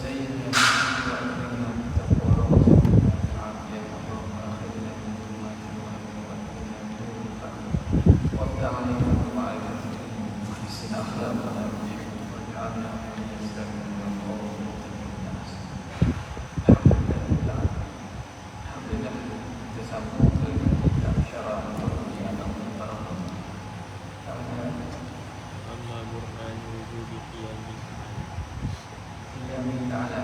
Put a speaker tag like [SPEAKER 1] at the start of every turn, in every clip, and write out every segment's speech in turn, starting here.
[SPEAKER 1] سيدنا محمد وأكرمنا بالتقوى ورزقنا العافية اللهم أخرجنا من ظلمات الوهم وأكرمنا بنور الفهم وافتح علينا بمعرفة العلم وحسن أخلاقنا بالحلم واجعلنا ممن يستمعون القول ويتبعون أحسنه. الحمد لله tersambung dengan kitab syarah Al-Qur'an Al-Mubarak.
[SPEAKER 2] Amma burhan wujudi
[SPEAKER 1] qiyamih ta'ala.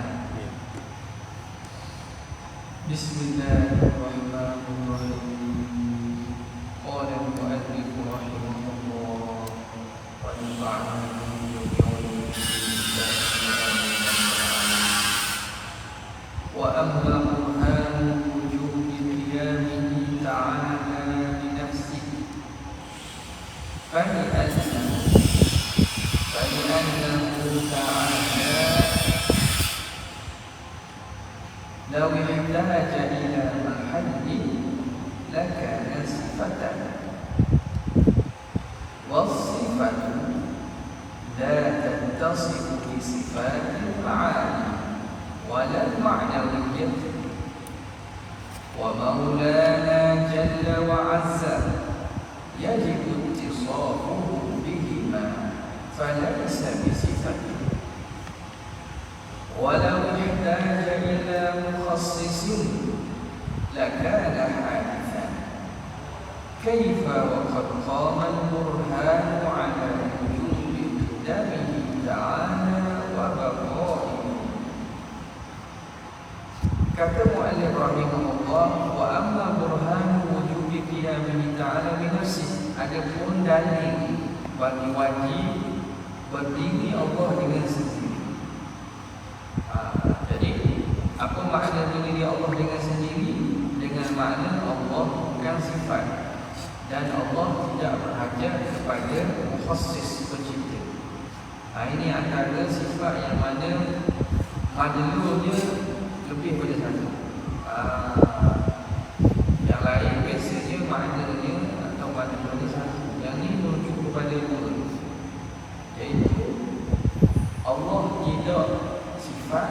[SPEAKER 1] Bismillahirrahmanirrahim. Qala al-mu'allif rahimahullah wa nafa'ana bihi wa amma burhan wujudi qiyamih ta'ala bi nafsihi فلأنه تعالى لو احتاج إلى محل لكان صفة، والصفة لا تتصف بصفات المعاني ولا المعنوية، ومولانا جل وعز يجب اتصافه بهما فليس بصفته، ولو احتاج إلى مخصص لكان حادثا، كيف وقد قام البرهان على وجود قدمه تعالى وبقائه. Kata muallif rahimahullah, wa amma burhan wujudi qiyamihi ta'ala bi nafsihi, adapun dalil bagi wajib berdiri Allah dengan sendiri. Jadi apa makna berdiri Allah dengan sendiri? Dengan makna Allah bukan sifat dan Allah tidak berhajat kepada mukhassis pencipta. Ini antara sifat yang mana madlunya lebih pada satu. Yang lain biasanya maknanya atau madlunya satu. Yang ini merujuk kepada dua, iaitu Allah tidak sifat,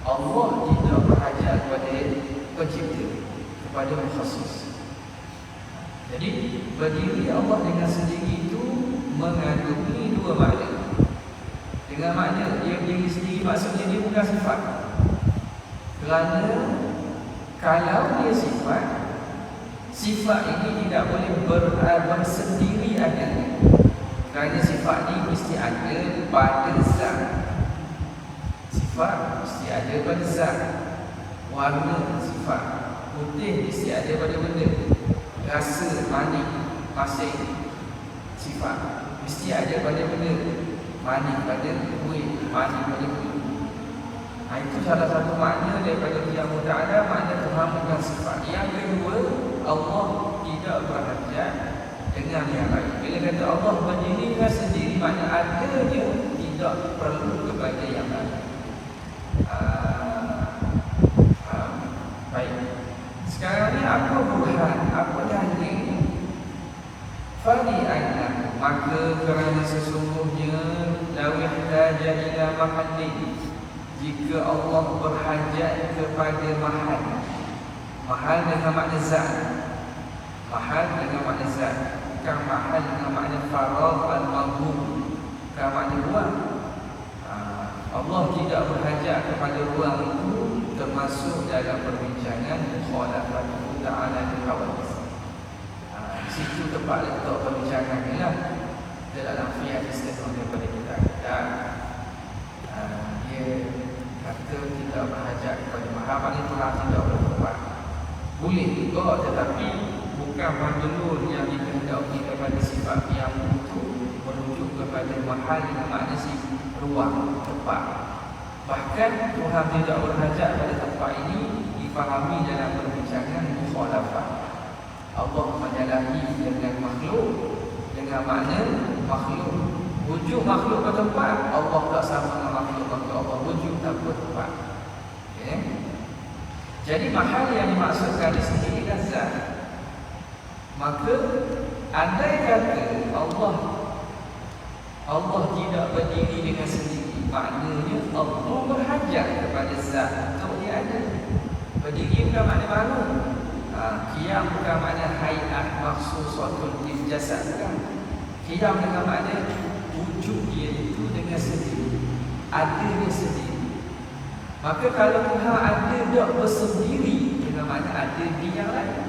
[SPEAKER 1] Allah tidak berhajat kepada pencipta, kepada mukhassis. Jadi berdiri Allah dengan sendiri itu mengandungi dua makna. Dengan makna dia berdiri sendiri, maksudnya dia bukan sifat. Kerana kalau dia sifat, sifat ini tidak boleh bersendiri adanya. Kerana sifat ini mesti ada pada zat. Sifat mesti ada pada zat. Warna sifat, putih mesti ada pada benda. Rasa manis, masing sifat mesti ada pada benda. Manis pada kuih, manis pada kuih. Itu salah satu makna daripada qiyamah ta'ala, makna Tuhan bukan sifat. Yang kedua, Allah tidak berhajat dengan yang lain. Bila kata Allah berdiri dengan sendiri, makna adanya tidak perlu kepada yang lain. Baik. Sekarang ni apa burhan? Apa dalil? Fali'anna, maka kerana sesungguhnya law ihtaja ila mahallin, jika Allah berhajat kepada mahal. Mahal dengan makna zat. Mahal dengan makna zat, bukan mahal dengan makna faragh al-madhum, bukan makna ruang. Allah tidak berhajat kepada ruang itu, termasuk dalam perbincangan mukhalafatuhu ta'ala al-hawadis. Di situ tempat letak perbincangan ni lah. Dalam fiqh istilah daripada kita dia kata tidak berhajat kepada mahal, maknanya Tuhan tidak berbuat. Boleh juga, tetapi bukan madlul yang dikehendaki kepada sifat yang itu merujuk kepada mahal dengan makna ruang, tempat. Bahkan Tuhan tidak berhajat pada tempat ini difahami dalam perbincangan mukhalafah. Allah menyalahi dengan makhluk dengan makna makhluk. Wujud makhluk ke tempat, Allah tak sama dengan makhluk, maka Allah wujud tanpa tempat. Okay. Jadi mahal yang dimaksudkan di sini adalah zat. Maka andai kata Allah tidak berdiri dengan sendiri, maknanya Allah berhajat kepada zat untuk dia ada. Berdiri bukan makna bangun. Qiyam bukan makna hayat maksusatul lil jasad, bukan. Qiyam dengan makna wujud dia itu dengan sendiri, ada dia sendiri. Maka kalau Tuhan ada tak bersendiri, dengan makna ada di yang lain.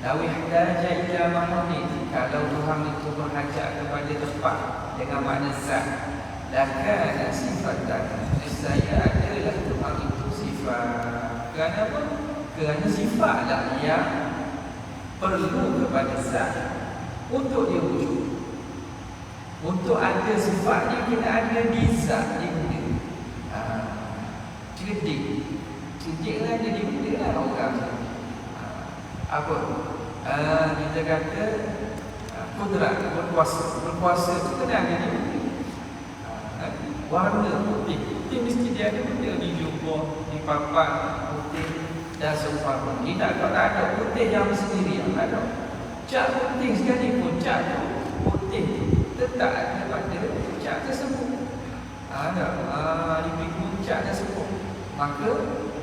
[SPEAKER 1] Lawih daja ila mahamid, kalau Tuhan itu berhajat kepada tempat dengan makna zat, lakana sifatan, saya adalah Tuhan itu sifat. Kerana apa? Kerana sifatlah yang perlu kepada zat untuk dia wujud. Untuk ada sifat dia kena ada di zat dia benda. Cerdik lah dia benda lah orang. Apa? Kita kata kudrat, berkuasa itu kena ada di benda. Warna putih mesti dia ada benda di jubah, di papan putih dan seumpama. Tidak, kalau ada putih yang sendiri yang ada. Cat putih sekalipun, cat putih tetap ada pada cat tersebut. Di cat tersebut. Maka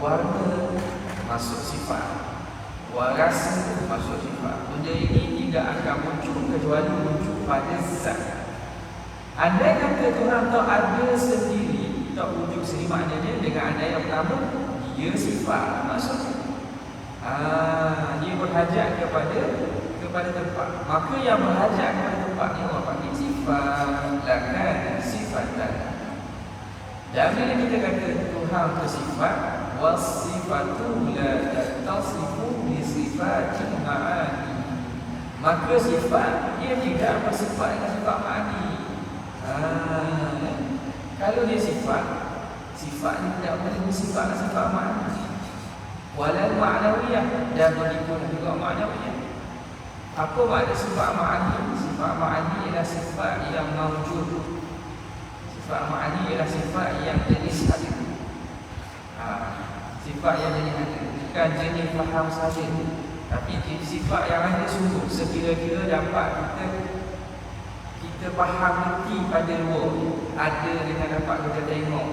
[SPEAKER 1] warna masuk sifat, rasa masuk sifat. Benda ini tidak akan muncul kecuali muncul pada zat. Andai kata Tuhan tak ada sendiri, tak wujud sendiri, maknanya dengan andai yang pertama, dia sifat masuk sini. Dia berhajat kepada tempat. Maka yang berhajat kepada tempat ni orang panggil sifat. Lakan sifatan. Dan bila kita kata Tuhan bersifat, wasifatu la tasifu bi sifatin ma'ani, maka sifat dia tidak bersifat dengan sifat ma'ani. Kalau dia sifat ni tidak boleh bersifat dengan sifat ma'ani. Walal ma'nawiyah, dan begitu juga ma'nawiyah. Apa makna sifat ma'ani? Sifat ma'ani ialah sifat yang mawjud. Sifat ma'ani ialah sifat yang jenis hadir. Sifat yang jenis hadir, bukan jenis faham saja, tapi sifat yang ada sungguh. Sekira-kira dapat kita faham erti pada luar, ada dengan dapat kita tengok,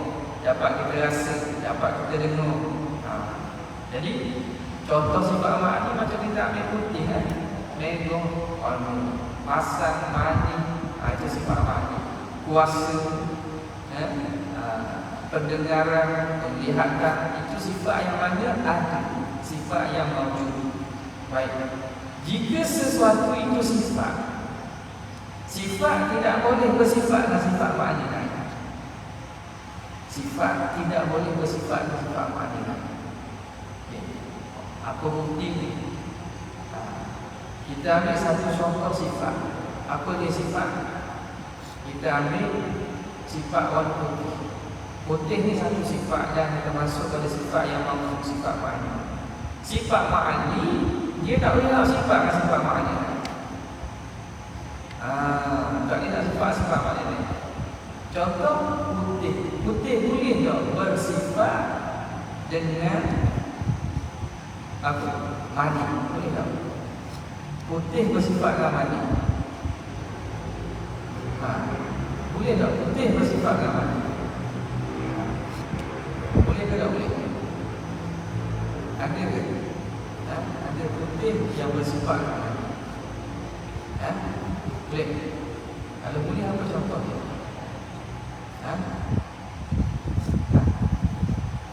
[SPEAKER 1] dapat kita rasa, dapat kita dengar. Jadi contoh sifat ma'ani macam kita ambil putih kan, merah, pasang, mani, itu sifat ma'ani. Kuasa, pendengaran, penglihatan, itu sifat yang mana ada, sifat yang mawjud. Baik, jika sesuatu itu sifat tidak boleh bersifat dengan sifat ma'ani lain. Sifat tidak boleh bersifat dengan sifat ma'ani lain. Apa bukti ni? Kita ambil satu contoh sifat. Apa dia sifat? Kita ambil sifat warna putih. Putih ni satu sifat dan termasuk pada sifat yang maksud sifat ma'ani. Sifat ma'ani, dia tak boleh nak sifat dengan sifat ma'ani. Tak boleh nak sifat ma'ani ni. Contoh putih. Putih boleh tak bersifat dengan apa? Mani. Boleh tak? Putih bersifat dengan mani. Boleh tak? Putih bersifat dengan mani. Boleh ke tak boleh? Ada ke? Ada putih yang bersifat dengan mani. Boleh? Kalau boleh, apa contohnya?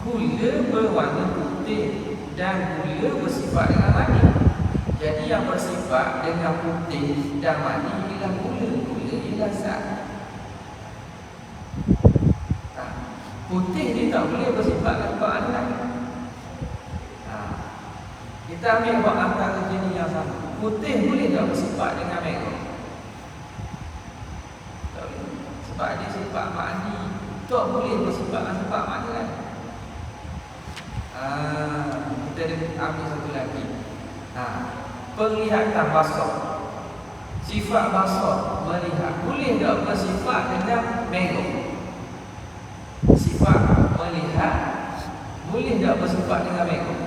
[SPEAKER 1] Gula berwarna putih dan gula bersifat dengan mani. Jadi yang bersifat dengan putih dan mani ialah gula. Gula ialah zat. Putih dia tak boleh bersifat dengan bahan lain. Kita ambil buat antara jenis yang sama. Putih boleh tak bersifat dengan merah? Tak boleh. Sebab dia sifat mani, tak boleh bersifat dengan sifat mani lain. Kita ambil satu lagi. Penglihatan basar. Sifat basar, melihat, boleh tak bersifat dengan merah? Sifat melihat boleh tak bersifat dengan merah?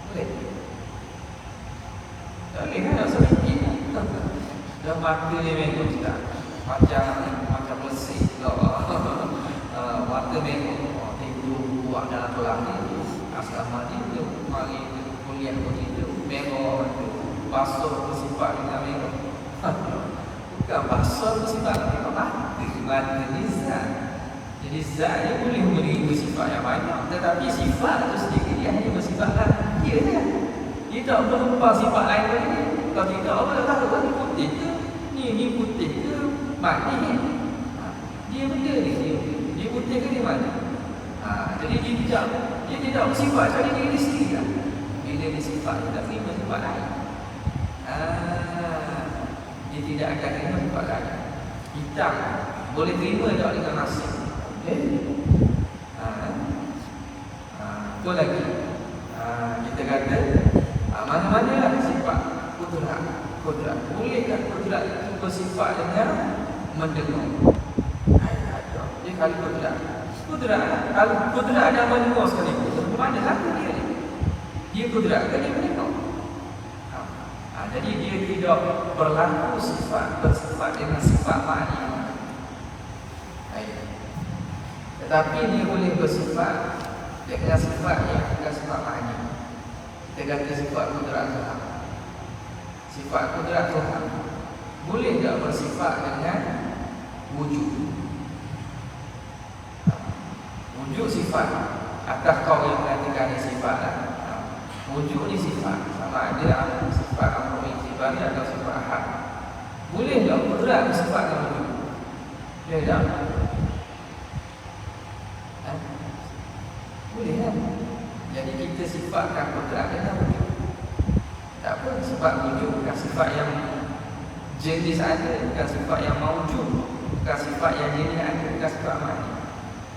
[SPEAKER 1] Boleh. Tak boleh kan? Tak sedikit. Dah mata dia merah tak? Macam bersih. Mata kita bengok. Tidur buat dalam kelas ni, asrama ni, mari kuliah begitu, bengok tu. Basuh bersifat dengan bengok. Bukan basuh bersifat dengan mata ni zat. Jadi zat dia boleh memberi bersifat yang banyak, tetapi sifat itu sendiri dia hanya bersifat dia je. Dia tak berupa sifat lain lagi. Kalau tidak, orang tak tahu ni putih ke, ni putih ke, mati ni. Dia benda ni, dia putih ke di mana? Jadi dia tidak bersifat cari diri sendiri lah. Bila dia sifat, dia tak terima sifat lain. Dia tidak akan terima sifat lain. Hitam boleh terima tak dengan nasi? Itu lagi. Kita kata mana-manalah sifat kudrat. Bolehkah kudrat itu bersifat dengan mendengar? Dia kalau kudrat, kalau kudrat ada mendengar sekalipun, mana hati dia? Dia kudrat ke dia mendengar? Jadi dia tidak berlaku bersifat dengan sifat ma'ani. Tetapi dia boleh bersifat dengan sifat yang bukan sifat ma'ani. Kita kata sifat kudrat Tuhan. Sifat kudrat Tuhan boleh tak bersifat dengan wujud? Wujud sifat. Atas kau yang mengatakan sifat lah. Wujud ni sifat. Sama ada sifat amrul intibari atau sifat ahad. Boleh tak kudrat bersifat dengan wujud? Boleh tak? Boleh kan? Jadi kita sifatkan kudrat dengan wujud. Tak apa, sifat wujud bukan sifat yang jenis ada, bukan sifat yang mawujud, bukan sifat yang jenis ada, bukan sifat ma'ani.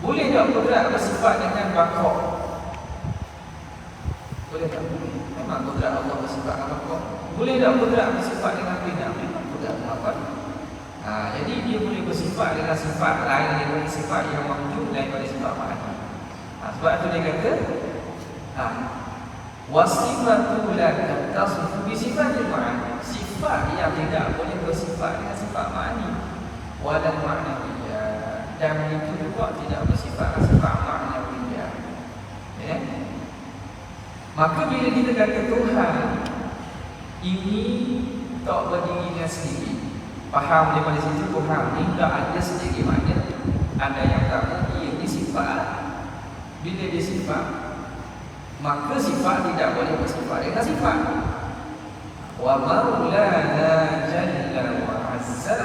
[SPEAKER 1] Boleh tak kudrat bersifat dengan bakok? Boleh tak? Memang kudrat Allah bersifat dengan bakok. Boleh tak kudrat bersifat dengan pinang? Memang kudrat bakok. Jadi dia boleh bersifat dengan sifat lain daripada sifat yang mawujud, lain daripada sifat ma'ani. Sebab itu dia kata wasifatu la tasifu bi sifatil ma'ani. Sifat yang tidak boleh bersifat dengan sifat ma'ani wala ma'nawiyah, dan itu juga tidak bersifat dengan sifat ma'nawiyah. Maka bila kita kata Tuhan ini tak berdiri dengan sendiri, faham daripada situ Tuhan ini tak ada sendiri, maknanya ada yang tak ia ni sifat. Bila dia sifat, maka sifat tidak boleh bersifat dengan sifat. Wa maulana jalla wa azza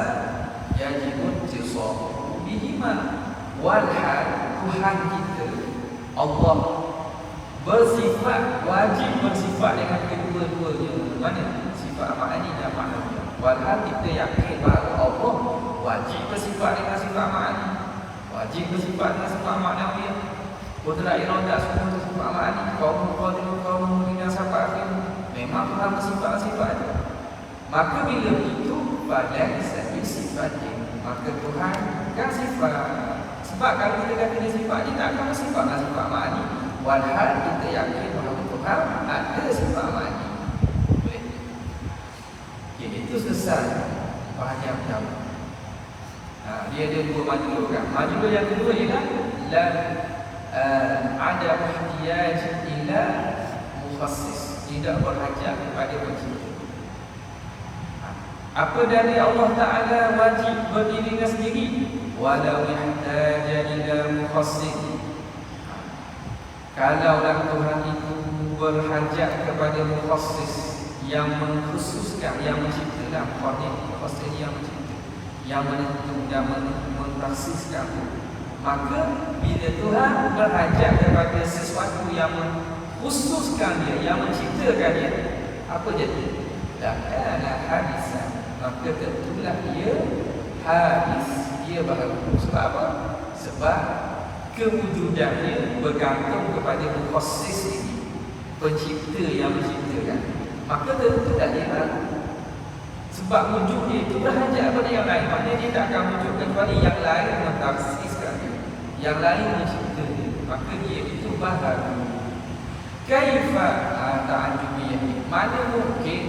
[SPEAKER 1] yajibu ittisafu bihima. Walhal Tuhan kita Allah bersifat, wajib bersifat dengan kedua-duanya. Mana? Sifat ma'ani dan ma'nawiyah. Walhal kita yakin bahawa Allah wajib bersifat dengan sifat ma'ani, wajib bersifat dengan sifat ma'nawiyah. Kudrat iradah semua itu sifat ma'ani. Kaum qadir, kaum mu'minin, sifat memang Tuhan bersifat-sifat itu. Maka bila itu badan sifat, maka Tuhan kan sifat. Sebab kalau kita kata dia sifat, dia tak akan bersifat dengan sifat ma'ani. Walhal kita yakin bahawa Tuhan ada sifat ma'ani. Boleh? Itu selesai bahagian pertama. Dia ada dua majlul kan. Majlul yang kedua ialah ada ihtiyaj ila mukhassis, tidak berhajat kepada pencipta. Apa dari Allah Ta'ala wajib berdiri dengan sendiri? Walau ihtaja ila mukhassis. Kalaulah Tuhan itu berhajat kepada mukhassis, yang mengkhususkan, yang menciptakan, mukhassis yang mencipta, yang menentu dan mentaksiskan, maka bila Tuhan berhajat kepada sesuatu yang mengkhususkan dia, yang menciptakan dia, apa jadi? Lakana hadisan, maka tentulah dia hadis, dia baharu. Sebab apa? Sebab kewujudannya bergantung kepada mukhassis ini, pencipta yang menciptakan. Maka tentulah dia baharu. Sebab wujud dia itu berhajat kepada yang lain. Maknanya dia tak akan wujud kecuali yang lain mentaksiskan dia, yang lain mencipta dia. Maka dia itu baharu. Kaifa ta'ajubiyah, mana mungkin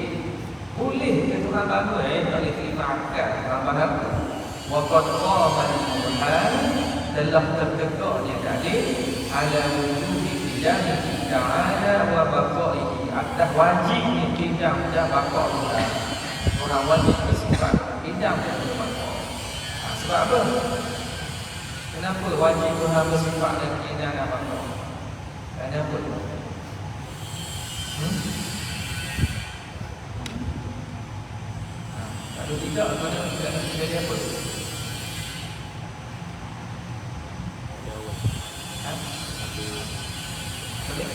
[SPEAKER 1] boleh ke Tuhan baharu? Tak boleh terima akal Tuhan baharu. Wa qad qama al-Quran, telah tertegaknya dalil ala wujudi qiyamihi ta'ala wa baqaihi, atas wajibnya qiyam dan baqa' Tuhan. Orang wajib bersifat qiyam dan baqa'. Sebab apa? Kenapa wajib Tuhan bersifat dan qiyam dan baqa'? Kenapa? Kalau tidak, mana tidak nak jadi apa?
[SPEAKER 2] Jawab.
[SPEAKER 1] Ha? Boleh?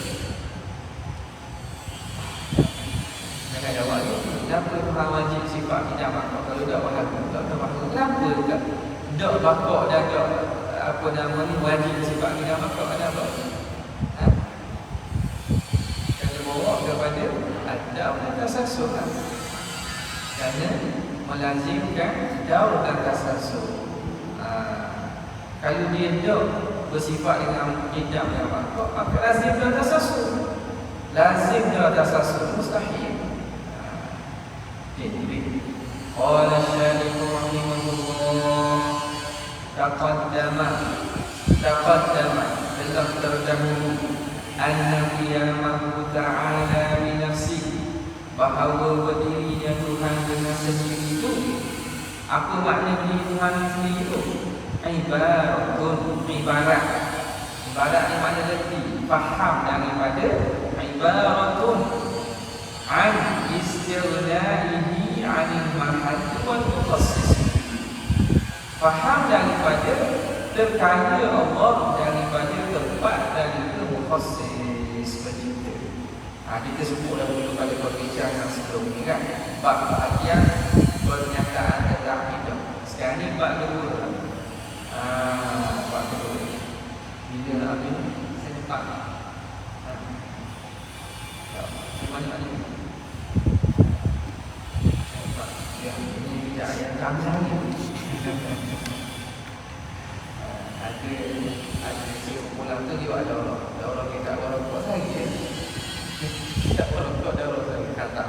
[SPEAKER 1] Jangan jawab tu. Kenapa Tuhan wajib sifat tidak bakar? Kalau tak bakar, tak bakar. Kenapa tak? Tak bakar dan tak apa nama ni wajib sifat tidak bakar ada apa? Ha? Kerana bawa kepada ada tasasul. Kerana melazimkan daur dan tasasul. Kalau dia tak bersifat dengan tidak yang bakar, maka lazim dan tasasul. Lazim dan tasasul mustahil. Jadi, qala syarih rahimahullah, taqaddama telah terdahulu anna qiyamahu ta'ala bi nafsihi, bahawa berdirinya Tuhan dengan sendiri itu. Apa makna berdiri Tuhan sendiri itu? Ibarat ni makna reti, faham daripada ibaratun an istighnaihi 'anil mahal wal mukhassis. Faham daripada terkaya Allah daripada tempat dan juga mukhassis pencipta. Kita sebut dahulu pada perbincangan sebelum ni kan, bab bahagian pernyataan tentang hidup. Sekarang ni bab kedua. Bab kedua. Bila nak habis saya cepat. Mana ni? Ya, ini bicara yang panjang ni. Ada sekumpulan tu dia ada orang kita orang buat lagi. Tak orang buat ada orang kata.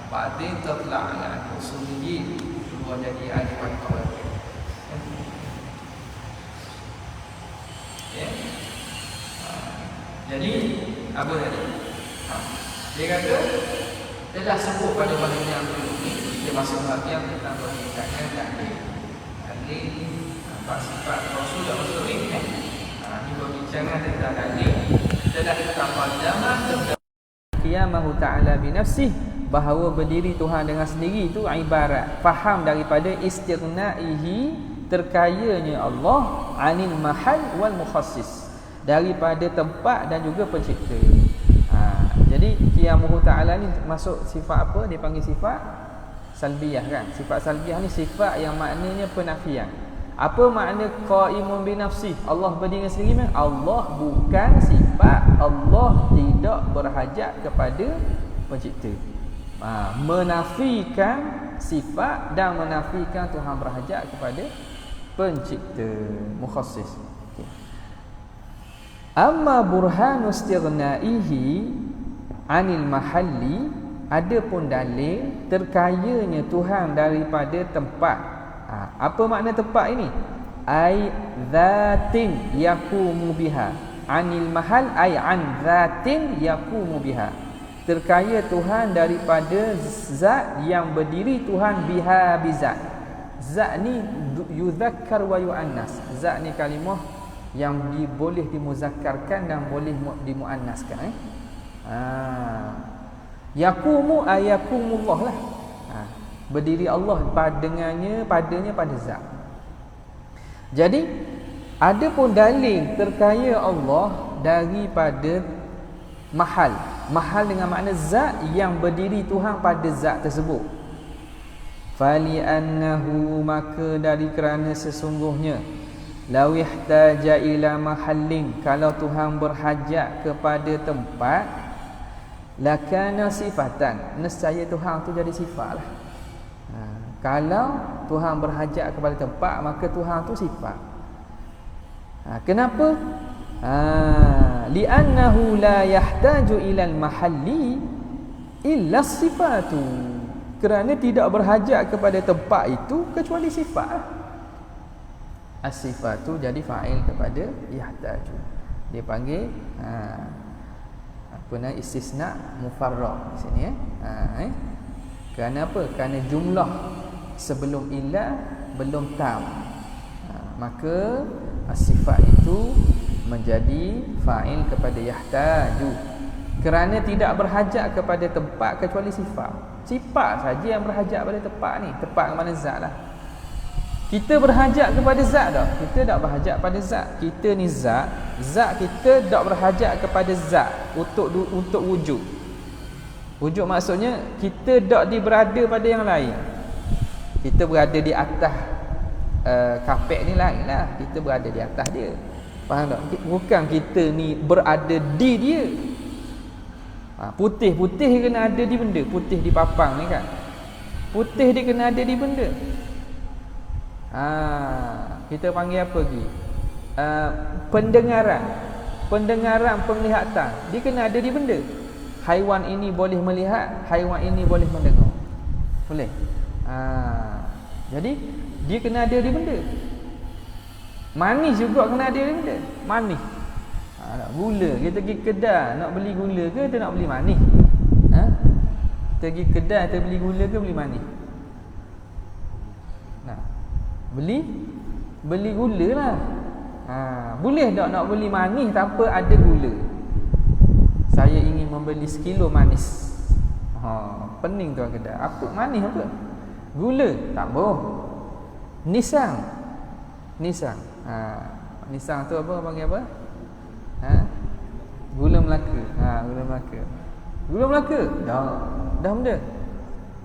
[SPEAKER 1] Pada tetla'nya usuliyyin keluar jadi ahli faktor. Ya. Jadi apa tadi? Dia kata telah sebut pada bahagian yang dulu ni, dia masuk bahagian tentang perhentikan dalil. Dalil sifat Rasul dan Rasul ini kan. Ini perbincangan tentang dalil. Telah taqaddama qiyamahu ta'ala bi nafsihi, bahawa berdiri Tuhan dengan sendiri itu ibarat faham daripada istighnaihi, terkayanya Allah, anil mahal wal mukhassis, daripada tempat dan juga pencipta. Jadi qiyamuhu ta'ala ni masuk sifat apa? Dia panggil sifat salbiyah kan. Sifat salbiyah ni sifat yang maknanya penafian. Apa makna qaimun bi nafsi? Allah berdiri sendiri memang Allah bukan sifat, Allah tidak berhajat kepada pencipta. Menafikan sifat dan menafikan Tuhan berhajat kepada pencipta, mukhassis. Okay. Amma burhanu istighnaihi anil mahalli, adapun dalil terkayanya Tuhan daripada tempat. Apa makna tempat ini? Ai zatin yaqumu biha. Anil mahal ai an zatin yaqumu biha. Terkaya Tuhan daripada zat yang berdiri Tuhan biha bizat. Zat ni yuzakkar wa yuannas. Zat ni kalimah yang boleh dimuzakkarkan dan boleh dimuannaskan. Yaqumu ayakumullah lah. Berdiri Allah padanya pada zat. Jadi ada pun dalil terkaya Allah daripada mahal. Mahal dengan makna zat yang berdiri Tuhan pada zat tersebut. Fali annahu, maka dari kerana sesungguhnya law ihtaja ila mahallin, kalau Tuhan berhajat kepada tempat, lakana sifatan, nescaya Tuhan tu jadi sifat lah. Kalau Tuhan berhajat kepada tempat, maka Tuhan tu sifat. Kenapa? Li'annahu la yahtaju ilal mahalli illa sifatu. Kerana tidak berhajat kepada tempat itu kecuali sifat. as-sifatu jadi fa'il kepada yahtaju. Dia panggil apa nama, istisna mufarraq di sini Kerana apa? Kerana jumlah sebelum illa belum tam. Maka sifat itu menjadi fa'il kepada yahtaju. Kerana tidak berhajat kepada tempat kecuali sifat. Sifat saja yang berhajat pada tempat ni. Tempat ke mana zat lah. Kita berhajat kepada zat tak? Kita tak berhajat pada zat. Kita ni zat. Zat kita tak berhajat kepada zat untuk wujud. Wujud maksudnya kita tak berada pada yang lain. Kita berada di atas kapek ni lain lah. Kita berada di atas dia. Faham tak? Bukan kita ni berada di dia. Putih kena ada di benda. Putih di papang ni kan. Putih dia kena ada di benda. Kita panggil apa lagi? Pendengaran, penglihatan. Dia kena ada di benda. Haiwan ini boleh melihat, haiwan ini boleh mendengar. Boleh? Jadi dia kena ada di benda. Manis juga kena ada di benda. Manis. Gula, kita pergi kedai nak beli gula ke kita nak beli manis? Kita pergi kedai kita beli gula ke beli manis? Beli gula lah. Boleh tak nak beli manis tanpa ada gula? Saya ingin membeli sekilo manis. Pening tuan kedai. Apa manis apa? Gula, tak boh. Nisang. Nisang tu apa panggil apa? Gula Melaka. Gula Melaka. Gula Melaka? Dah benda.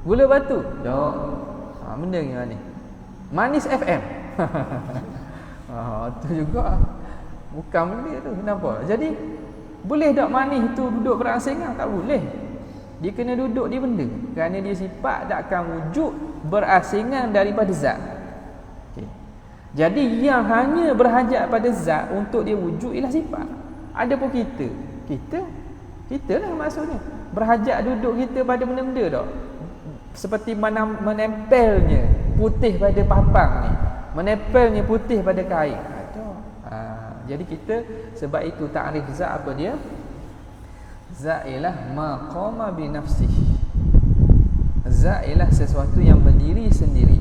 [SPEAKER 1] Gula batu? Dah. Benda ni manis. Manis FM. Tu juga bukan benda tu. Kenapa? Jadi boleh tak manis tu duduk berasingan? Tak boleh. Dia kena duduk di benda. Kerana dia sifat takkan wujud berasingan daripada zat. Jadi yang hanya berhajat pada zat untuk dia wujud ialah sifat. Adapun kita lah maksudnya berhajat duduk kita pada benda-benda tak? Seperti menempelnya putih pada papang ni, menempelnya putih pada kain. Jadi kita sebab itu takrif zat apa dia? Zat ialah maqama bi nafsihi. Zat ialah sesuatu yang berdiri sendiri.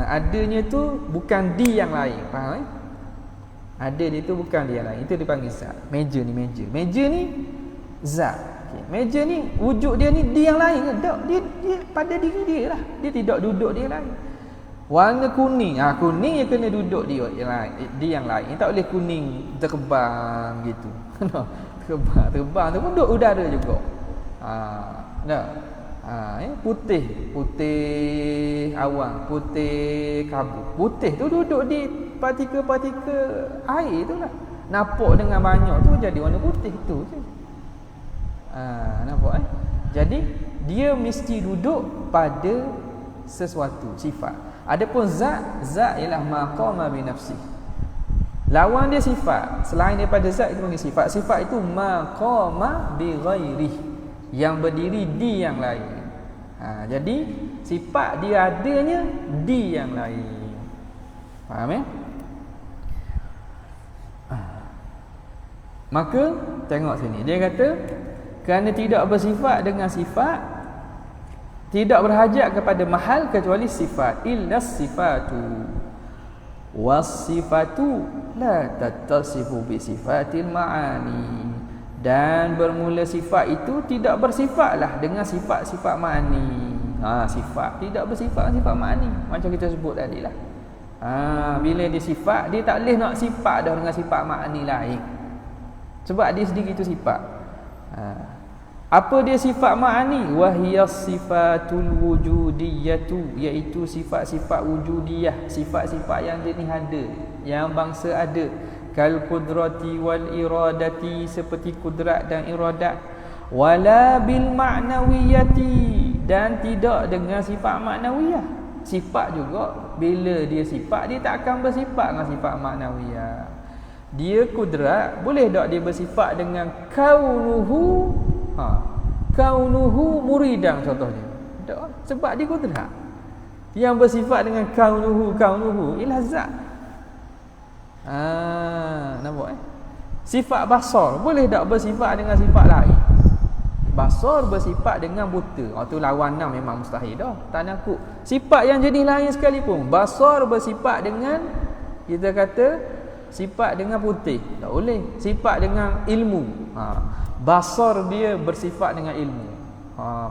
[SPEAKER 1] Adanya tu bukan di yang lain. Faham Ada dia tu bukan dia yang lain. Itu dipanggil zat. Meja ni meja. Meja ni zat. Meja ni wujud dia ni di yang lain ke? Tak, dia pada diri dia lah. Dia tidak duduk di yang lain. Warna kuning, kuning yang kena duduk di yang lain. Tak boleh kuning terbang gitu. Terbang tu pun duduk udara juga. Putih awan, putih kabut. Putih tu duduk di partikel-partikel air tu lah. Nampak dengan banyak tu jadi warna putih tu je. Nampak Jadi dia mesti duduk pada sesuatu sifat. Adapun zat ialah maqama bi nafsi. Lawan dia sifat. Selain daripada zat itu panggil sifat. Sifat itu maqama bi ghairi, yang berdiri di yang lain. Jadi sifat dia adanya di yang lain. Faham Maka tengok sini. Dia kata kerana tidak bersifat dengan sifat, tidak berhajat kepada mahal kecuali sifat. Illa sifatu was-sifatu la tattasifu bi sifatil ma'ani. Dan bermula sifat itu tidak bersifatlah dengan sifat-sifat ma'ani. Sifat tidak bersifat dengan sifat ma'ani. Macam kita sebut tadi lah. Bila dia sifat, dia tak boleh nak sifat dah dengan sifat ma'ani lain. Sebab dia sendiri itu sifat. Apa dia sifat ma'ani? Wahiyas sifatul wujudiyatu, iaitu sifat-sifat wujudiyah, sifat-sifat yang jenis ada, yang bangsa ada. Kal kudrati wal iradati, seperti kudrat dan iradat. Wala bil ma'nawiyati, dan tidak dengan sifat maknawiyah. Sifat juga bila dia sifat, dia tak akan bersifat dengan sifat maknawiyah. Dia kudrat, boleh tak dia bersifat dengan kaunuhu? Kaunuhu muridang contohnya. Tak, sebab dia kudrat. Yang bersifat dengan kaunuhu ialah zat. Nampak Sifat basar boleh tak bersifat dengan sifat lain? Basar bersifat dengan buta. Tu lawan nam memang mustahil dah. Tak nakut. Sifat yang jenis lain sekalipun. Basar bersifat dengan, kita kata, sifat dengan putih. Tak boleh. Sifat dengan ilmu. Basar dia bersifat dengan ilmu.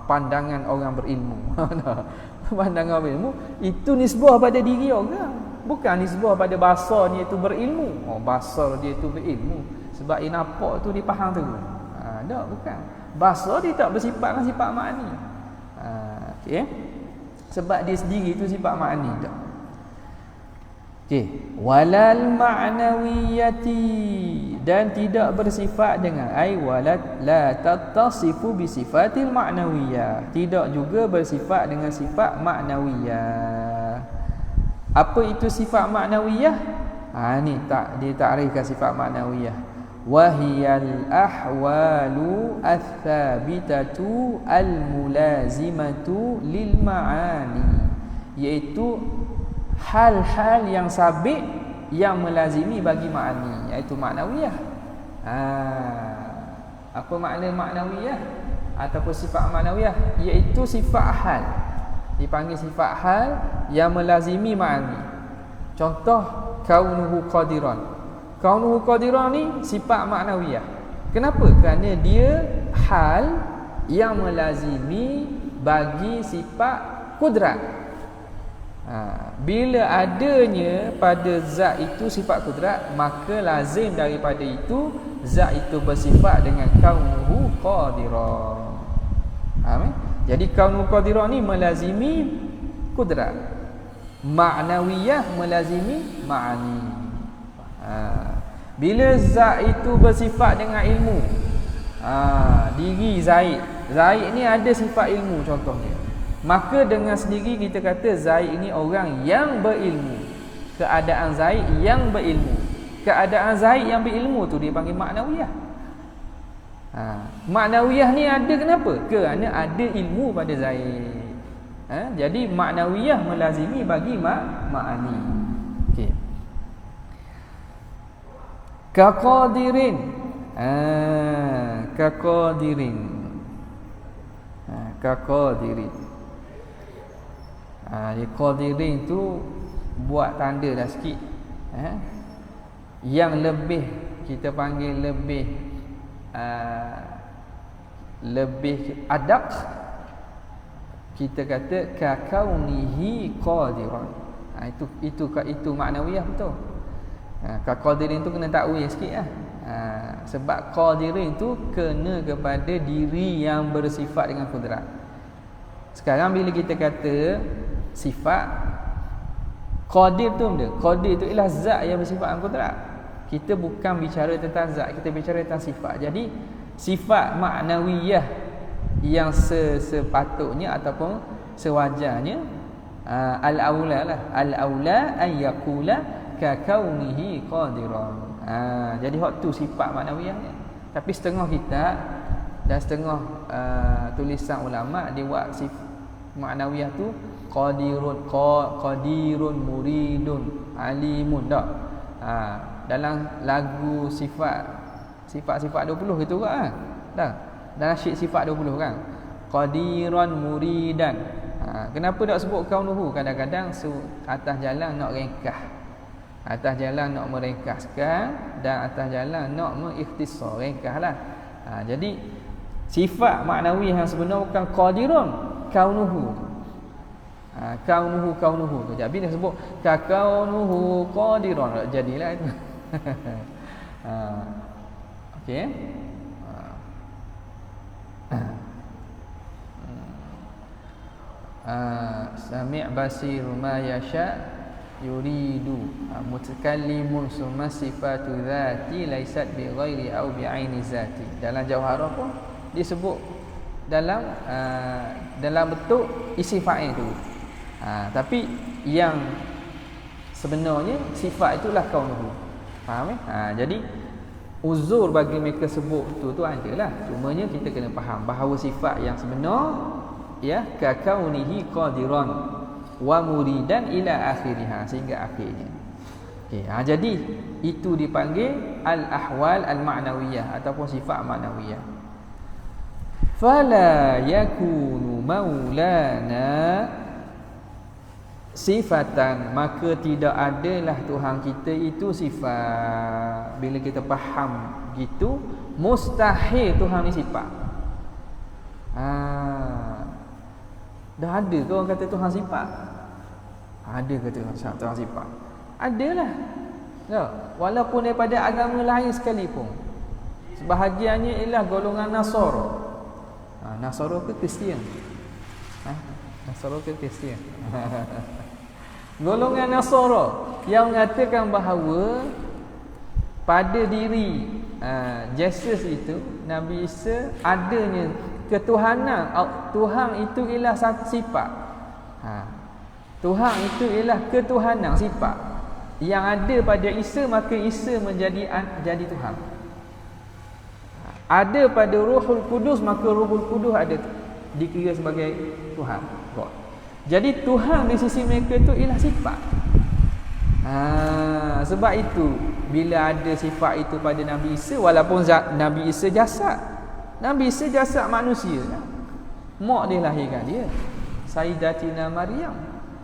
[SPEAKER 1] Pandangan orang berilmu. Pandangan berilmu itu nisbah pada diri orang. Bukan nisbah pada basar dia itu berilmu. Basar dia itu berilmu. Sebab dia nampak tu dia faham tu. Tak, bukan. Basar dia tak bersifat dengan sifat ma'ani. Okey. Sebab dia sendiri itu sifat ma'ani tak. Okey, walal ma'nawiyati, dan tidak bersifat dengan walat la tattasifu bi sifatil ma'nawiyah, tidak juga bersifat dengan sifat ma'nawiyah. Apa itu sifat ma'nawiyah? Ni tak dia takrifkan sifat ma'nawiyah. Wahiyal ahwalu ats-tsabitatu al-mulazimatu lil ma'ani, iaitu hal-hal yang sabit yang melazimi bagi ma'ani, iaitu ma'nawiyah. Apa makna ma'nawiyah ataupun sifat ma'nawiyah? Iaitu sifat hal, dipanggil sifat hal yang melazimi ma'ani. Contoh, kaunuhu qadiran. Kaunuhu qadiran ni sifat ma'nawiyah. Kenapa? Kerana dia hal yang melazimi bagi sifat kudrat. Bila adanya pada zat itu sifat kudrat, maka lazim daripada itu zat itu bersifat dengan kaunuhu qadiran. Jadi kaunuhu qadiran ni melazimi kudrat, ma'nawiyah melazimi ma'ani. Bila zat itu bersifat dengan ilmu, diri Zaid ni ada sifat ilmu contohnya, maka dengan sendiri kita kata Zaid ini orang yang berilmu. Keadaan Zaid yang berilmu, keadaan Zaid yang berilmu tu dia panggil ma'nawiyah. Ma'nawiyah ni ada kenapa? Kerana ada ilmu pada Zaid. Jadi ma'nawiyah melazimi bagi ma'ani. Okey. Kaqadirin. Kaqadirin. Kaqadirin. Qadirin tu buat tanda dah sikit. Yang lebih kita panggil lebih adaq, kita kata kakaunihi qadiran. Itu maknawiyah betul. Qadirin tu kena takwil sikit lah. Sebab qadirin tu kena kepada diri yang bersifat dengan kudrat. Sekarang bila kita kata sifat qadir tu benda, qadir tu ialah zat yang bersifat dengan kudrat. Kita bukan bicara tentang zat, kita bicara tentang sifat. Jadi sifat maknawiyah yang sepatutnya ataupun sewajarnya, al-aula lah, al-aula an yaqula ka kaunihi qadiran. Jadi hak tu sifat maknawiyahnya. Tapi setengah kitab dan setengah tulisan ulama dia buat sifat maknawiyah tu qadirun muridun alimun tak. Dalam lagu sifat 20 gitu kan. Dah. Dalam syik sifat 20 kan. Qadiran muridan. Kenapa tak sebut kaunuhu? Kadang-kadang atas jalan nak ringkas. Atas jalan nak meringkaskan dan atas jalan nak mengikhtisar, ringkaslah. Jadi sifat maknawi yang sebenar bukan qadirun, kaunuhu. Kaunuhu tu. Jadi dia sebut ka kaunuhu qadiran, jadilah itu. Okey. Sami' basir ma yasha yuridu mutakallimun summa sifatu dzati laysat bi ghairi au bi aini zati. Dalam Jauharah pun disebut dalam bentuk isim fa'il tu. Tapi yang sebenarnya sifat itulah kaunuhu. Faham jadi uzur bagi mereka sebut tu adalah, cumanya kita kena faham bahawa sifat yang sebenar ya ka kaunihi qadiran wa muridan ila akhirih, sehingga akhirnya. Okey, jadi itu dipanggil al-ahwal al-ma'nawiyah ataupun sifat ma'nawiyah. Fala yakunu maulana sifatan, maka tidak adalah Tuhan kita itu sifat. Bila kita faham gitu, mustahil Tuhan ni sifat. Dah ada ke orang kata Tuhan sifat? Ada ke Tuhan sifat? Adalah. Ya, walaupun daripada agama lain sekalipun. Sebahagiannya ialah golongan Nasara. Nasara ke Kristian? Nasara ke Kristian? Golongan Nasara yang mengatakan bahawa pada diri Yesus itu, Nabi Isa, adanya ketuhanan. Tuhan itu ialah satu sifat. Tuhan itu ialah ketuhanan sifat yang ada pada Isa, maka Isa jadi Tuhan. Ada pada Ruhul Kudus, maka Ruhul Kudus ada dikira sebagai Tuhan. Jadi Tuhan di sisi mereka itu ialah sifat. Sebab itu bila ada sifat itu pada Nabi Isa, walaupun Nabi Isa jasad, Nabi Isa jasad manusia, mak dia lahirkan dia, Sayyidatina Maryam.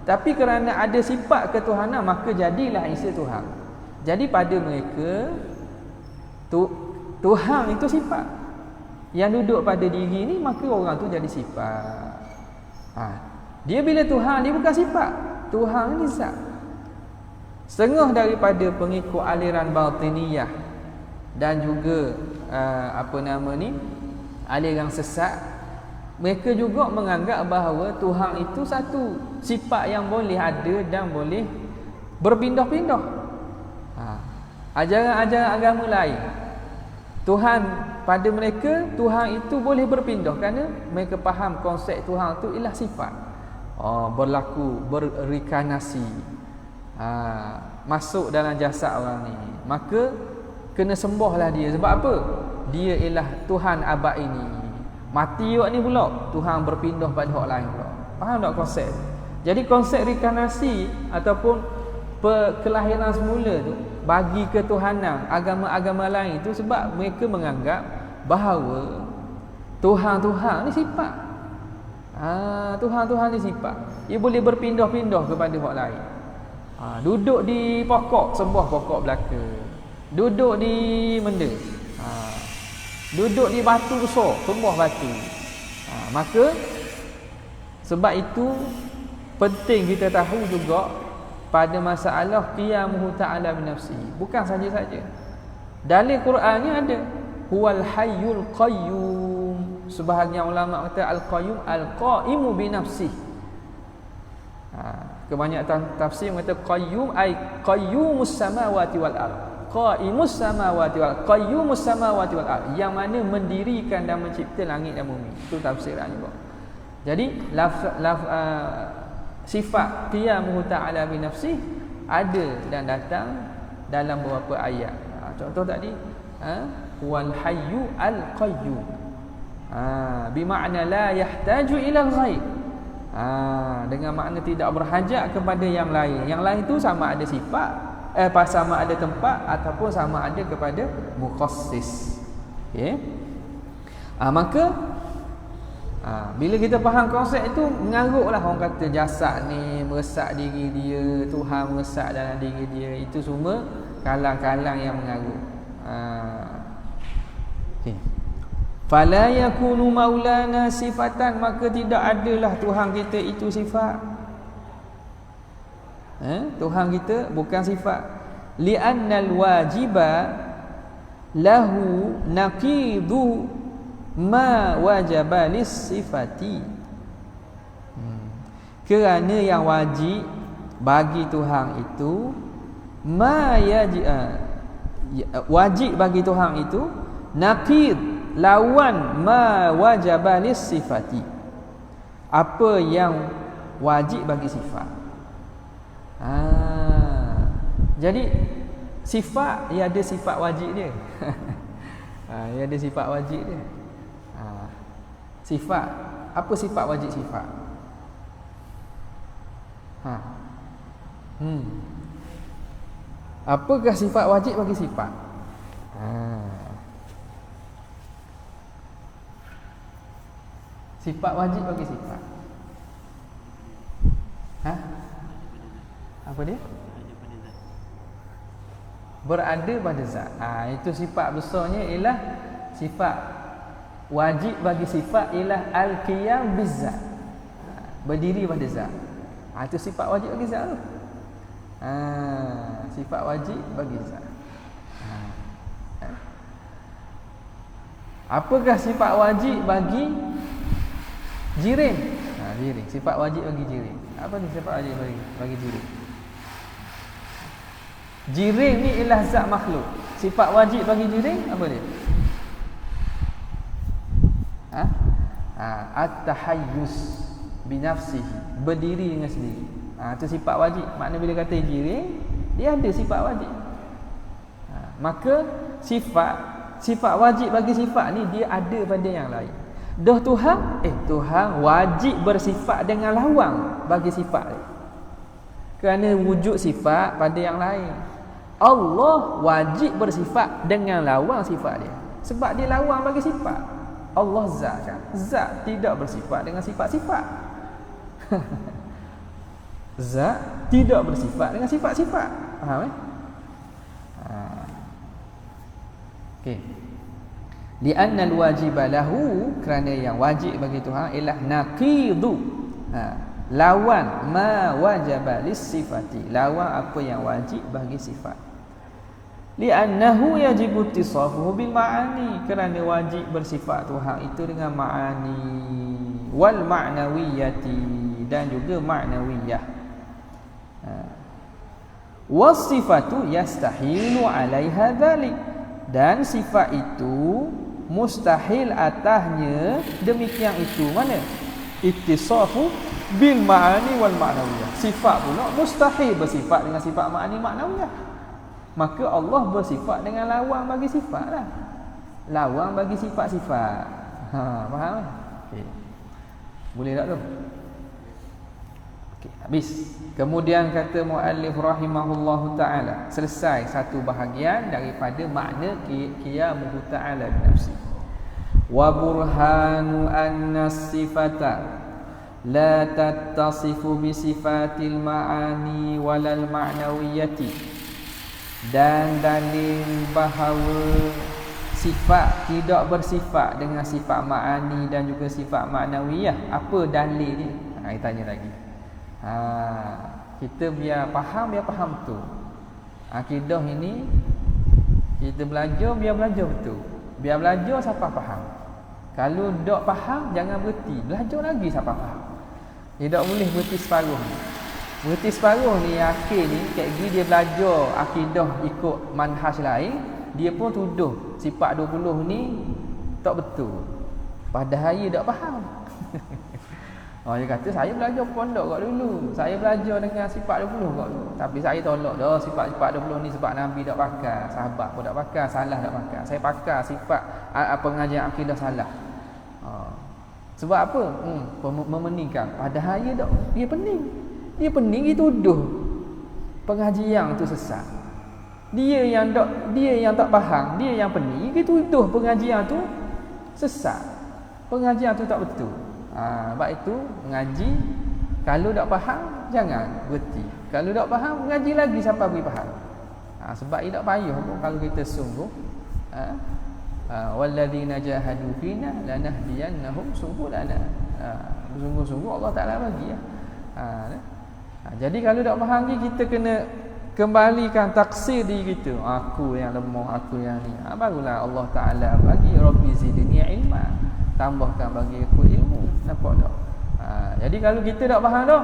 [SPEAKER 1] Tapi kerana ada sifat ketuhanan, maka jadilah Isa Tuhan. Jadi pada mereka Tuhan itu sifat yang duduk pada diri ni, maka orang tu jadi sifat. Dia bila Tuhan, dia bukan sifat. Tuhan ni zat. Setengah daripada pengikut aliran Batiniyah dan juga aliran sesat, mereka juga menganggap bahawa Tuhan itu satu sifat yang boleh ada dan boleh berpindah-pindah. Ajaran-ajaran agama lain, Tuhan pada mereka, Tuhan itu boleh berpindah kerana mereka faham konsep Tuhan itu ialah sifat. Berlaku, berikanasi, masuk dalam jasad orang ni, maka kena sembahlah dia. Sebab apa? Dia ialah Tuhan abad ini. Mati awak ni pula Tuhan berpindah pada orang lain pula. Faham tak konsep? Jadi konsep reinkarnasi ataupun kelahiran semula tu bagi ketuhanan agama-agama lain tu, sebab mereka menganggap bahawa Tuhan-Tuhan ni sifat. Tuhan-Tuhan ni sifat. Ia boleh berpindah-pindah kepada orang lain. Duduk di pokok, sembah pokok belaka. Duduk di benda, duduk di batu besar, sembah batu. Maka sebab itu penting kita tahu juga pada masalah qiyamuhu ta'ala bi nafsi. Bukan saja-saja. Dalil Qurannya ada. Huwal hayyul qayyum. Sebahagian ulama kata al-qayyum, al-qaimu bi nafsi. Kebanyakan tafsir kata qayyum ay qayyumus samawati wal ard. Qaimus samawati wal qayyumus samawati wal ard, yang mana mendirikan dan mencipta langit dan bumi. Itu tafsiran juga. Jadi sifat qiyamuhu ta'ala bi nafsi ada dan datang dalam beberapa ayat. Contoh tadi, wal hayyu al qayyum, bermakna la yahtaju ila al-ghaib, dengan makna tidak berhajat kepada yang lain. Yang lain tu sama ada sifat, sama ada tempat ataupun sama ada kepada mukhassis. Okey. Maka bila kita faham konsep itu, mengarutlah orang kata jasad ni meresap diri dia, Tuhan meresap dalam diri dia. Itu semua kalang-kalang yang mengarut. Okay. Fala yakunu maulana sifatan, maka tidak adalah Tuhan kita itu sifat. Tuhan kita bukan sifat. Li'annal wajiba lahu naqidu ma wajaba lis-sifati. Kerana yang wajib bagi Tuhan itu, wajib bagi Tuhan itu naqid, lawan ma wajaba lis-sifati, apa yang wajib bagi sifat. Jadi sifat ia ada sifat wajib dia. Ia ada sifat wajib dia. Sifat, apa sifat wajib sifat? Apakah sifat wajib bagi sifat? Sifat wajib bagi sifat. Apa dia? Berada pada zat. Itu sifat besarnya ialah sifat wajib bagi sifat ialah al-qiyam bizzat. Berdiri pada zat. Itu sifat wajib bagi zat tu. Sifat wajib bagi zat. Apakah sifat wajib bagi jirim? Jirim. Sifat wajib bagi jirim. Apa ni sifat wajib bagi jirim? Jirim ni ialah zat makhluk. Sifat wajib bagi jirim apa dia? At-tahayyus binafsihi, berdiri dengan sendiri. Itu sifat wajib. Makna bila kata jirim, dia ada sifat wajib. Maka sifat wajib bagi sifat ni dia ada pada yang lain. Tuhan wajib bersifat dengan lawang bagi sifat dia. Kerana wujud sifat pada yang lain. Allah wajib bersifat dengan lawang sifat dia. Sebab dia lawang bagi sifat. Allah zat kan. Zat tidak bersifat dengan sifat-sifat. Zat tidak bersifat dengan sifat-sifat. Faham Okey. Li'anna al-wajiba lahu, kerana yang wajib bagi Tuhan ialah naqidu. Lawan ma wajaba lis-sifati, lawan apa yang wajib bagi sifat. Li'annahu yajibu ittisafuhu bil ma'ani, kerana wajib bersifat Tuhan itu dengan ma'ani wal ma'nawiyati, dan juga ma'nawiyah. Was-sifatu yastahilu 'alaiha dhalik, dan sifat itu mustahil atasnya demikian itu. Mana? Ittisafu bil ma'ani wal ma'nawiyah. Sifat pula mustahil bersifat dengan sifat ma'ani ma'nawiyah. Maka Allah bersifat dengan lawang bagi sifat lah. Lawang bagi sifat-sifat. Faham kan? Okay. Boleh tak tu? Okay, habis. Kemudian kata muallif rahimahullahu ta'ala, selesai satu bahagian daripada makna qiyamuhu ta'ala bi nafsi. Wa burhanu anna sifata la tattasifu bi sifatil ma'ani walal ma'nawiyati, dan dalil bahawa sifat tidak bersifat dengan sifat ma'ani dan juga sifat ma'nawiyah. Apa dalil ni? Kita tanya lagi. Kita biar faham betul. Akidah ini kita belajar, biar belajar betul. Biar belajar siapa faham. Kalau tak faham, jangan berhenti. Belajar lagi siapa faham. Tidak boleh berhenti separuh. Berhenti separuh ni, akhir ni kayak dia belajar akidah ikut manhaj lain, dia pun tuduh sifat 20 ni tak betul. Padahal dia tak faham. Dia kata saya belajar pondok kat dulu, saya belajar dengan sifat 20 kat dulu, tapi saya tolak dah sifat-sifat 20 ni sebab Nabi tak pakai, sahabat pun tak pakai, salah tak pakai. Saya pakai sifat pengajian akidah salah. Sebab apa? Memeningkan. Padahal dia pening. Dia pening, dia tuduh pengajian tu sesat. Dia yang tak faham, dia yang pening, dia tuduh pengajian tu sesat. Pengajian tu tak betul. Sebab itu mengaji, kalau tak faham jangan berhenti. Kalau tak faham, mengaji lagi sampai boleh faham. Sebab ia tak payah pun kalau kita sungguh. Walladzina jahadu fina lanahdiyannahum subulana. Sungguh-sungguh Allah Taala bagi ya. Jadi kalau tak faham ni, kita kena kembalikan taksir diri kita. Aku yang lemah, aku yang ni. Barulah Allah Taala bagi Rabbi zidni ilma, tambahkan bagi aku ilmu. Nampak tak? Jadi kalau kita tak faham dah,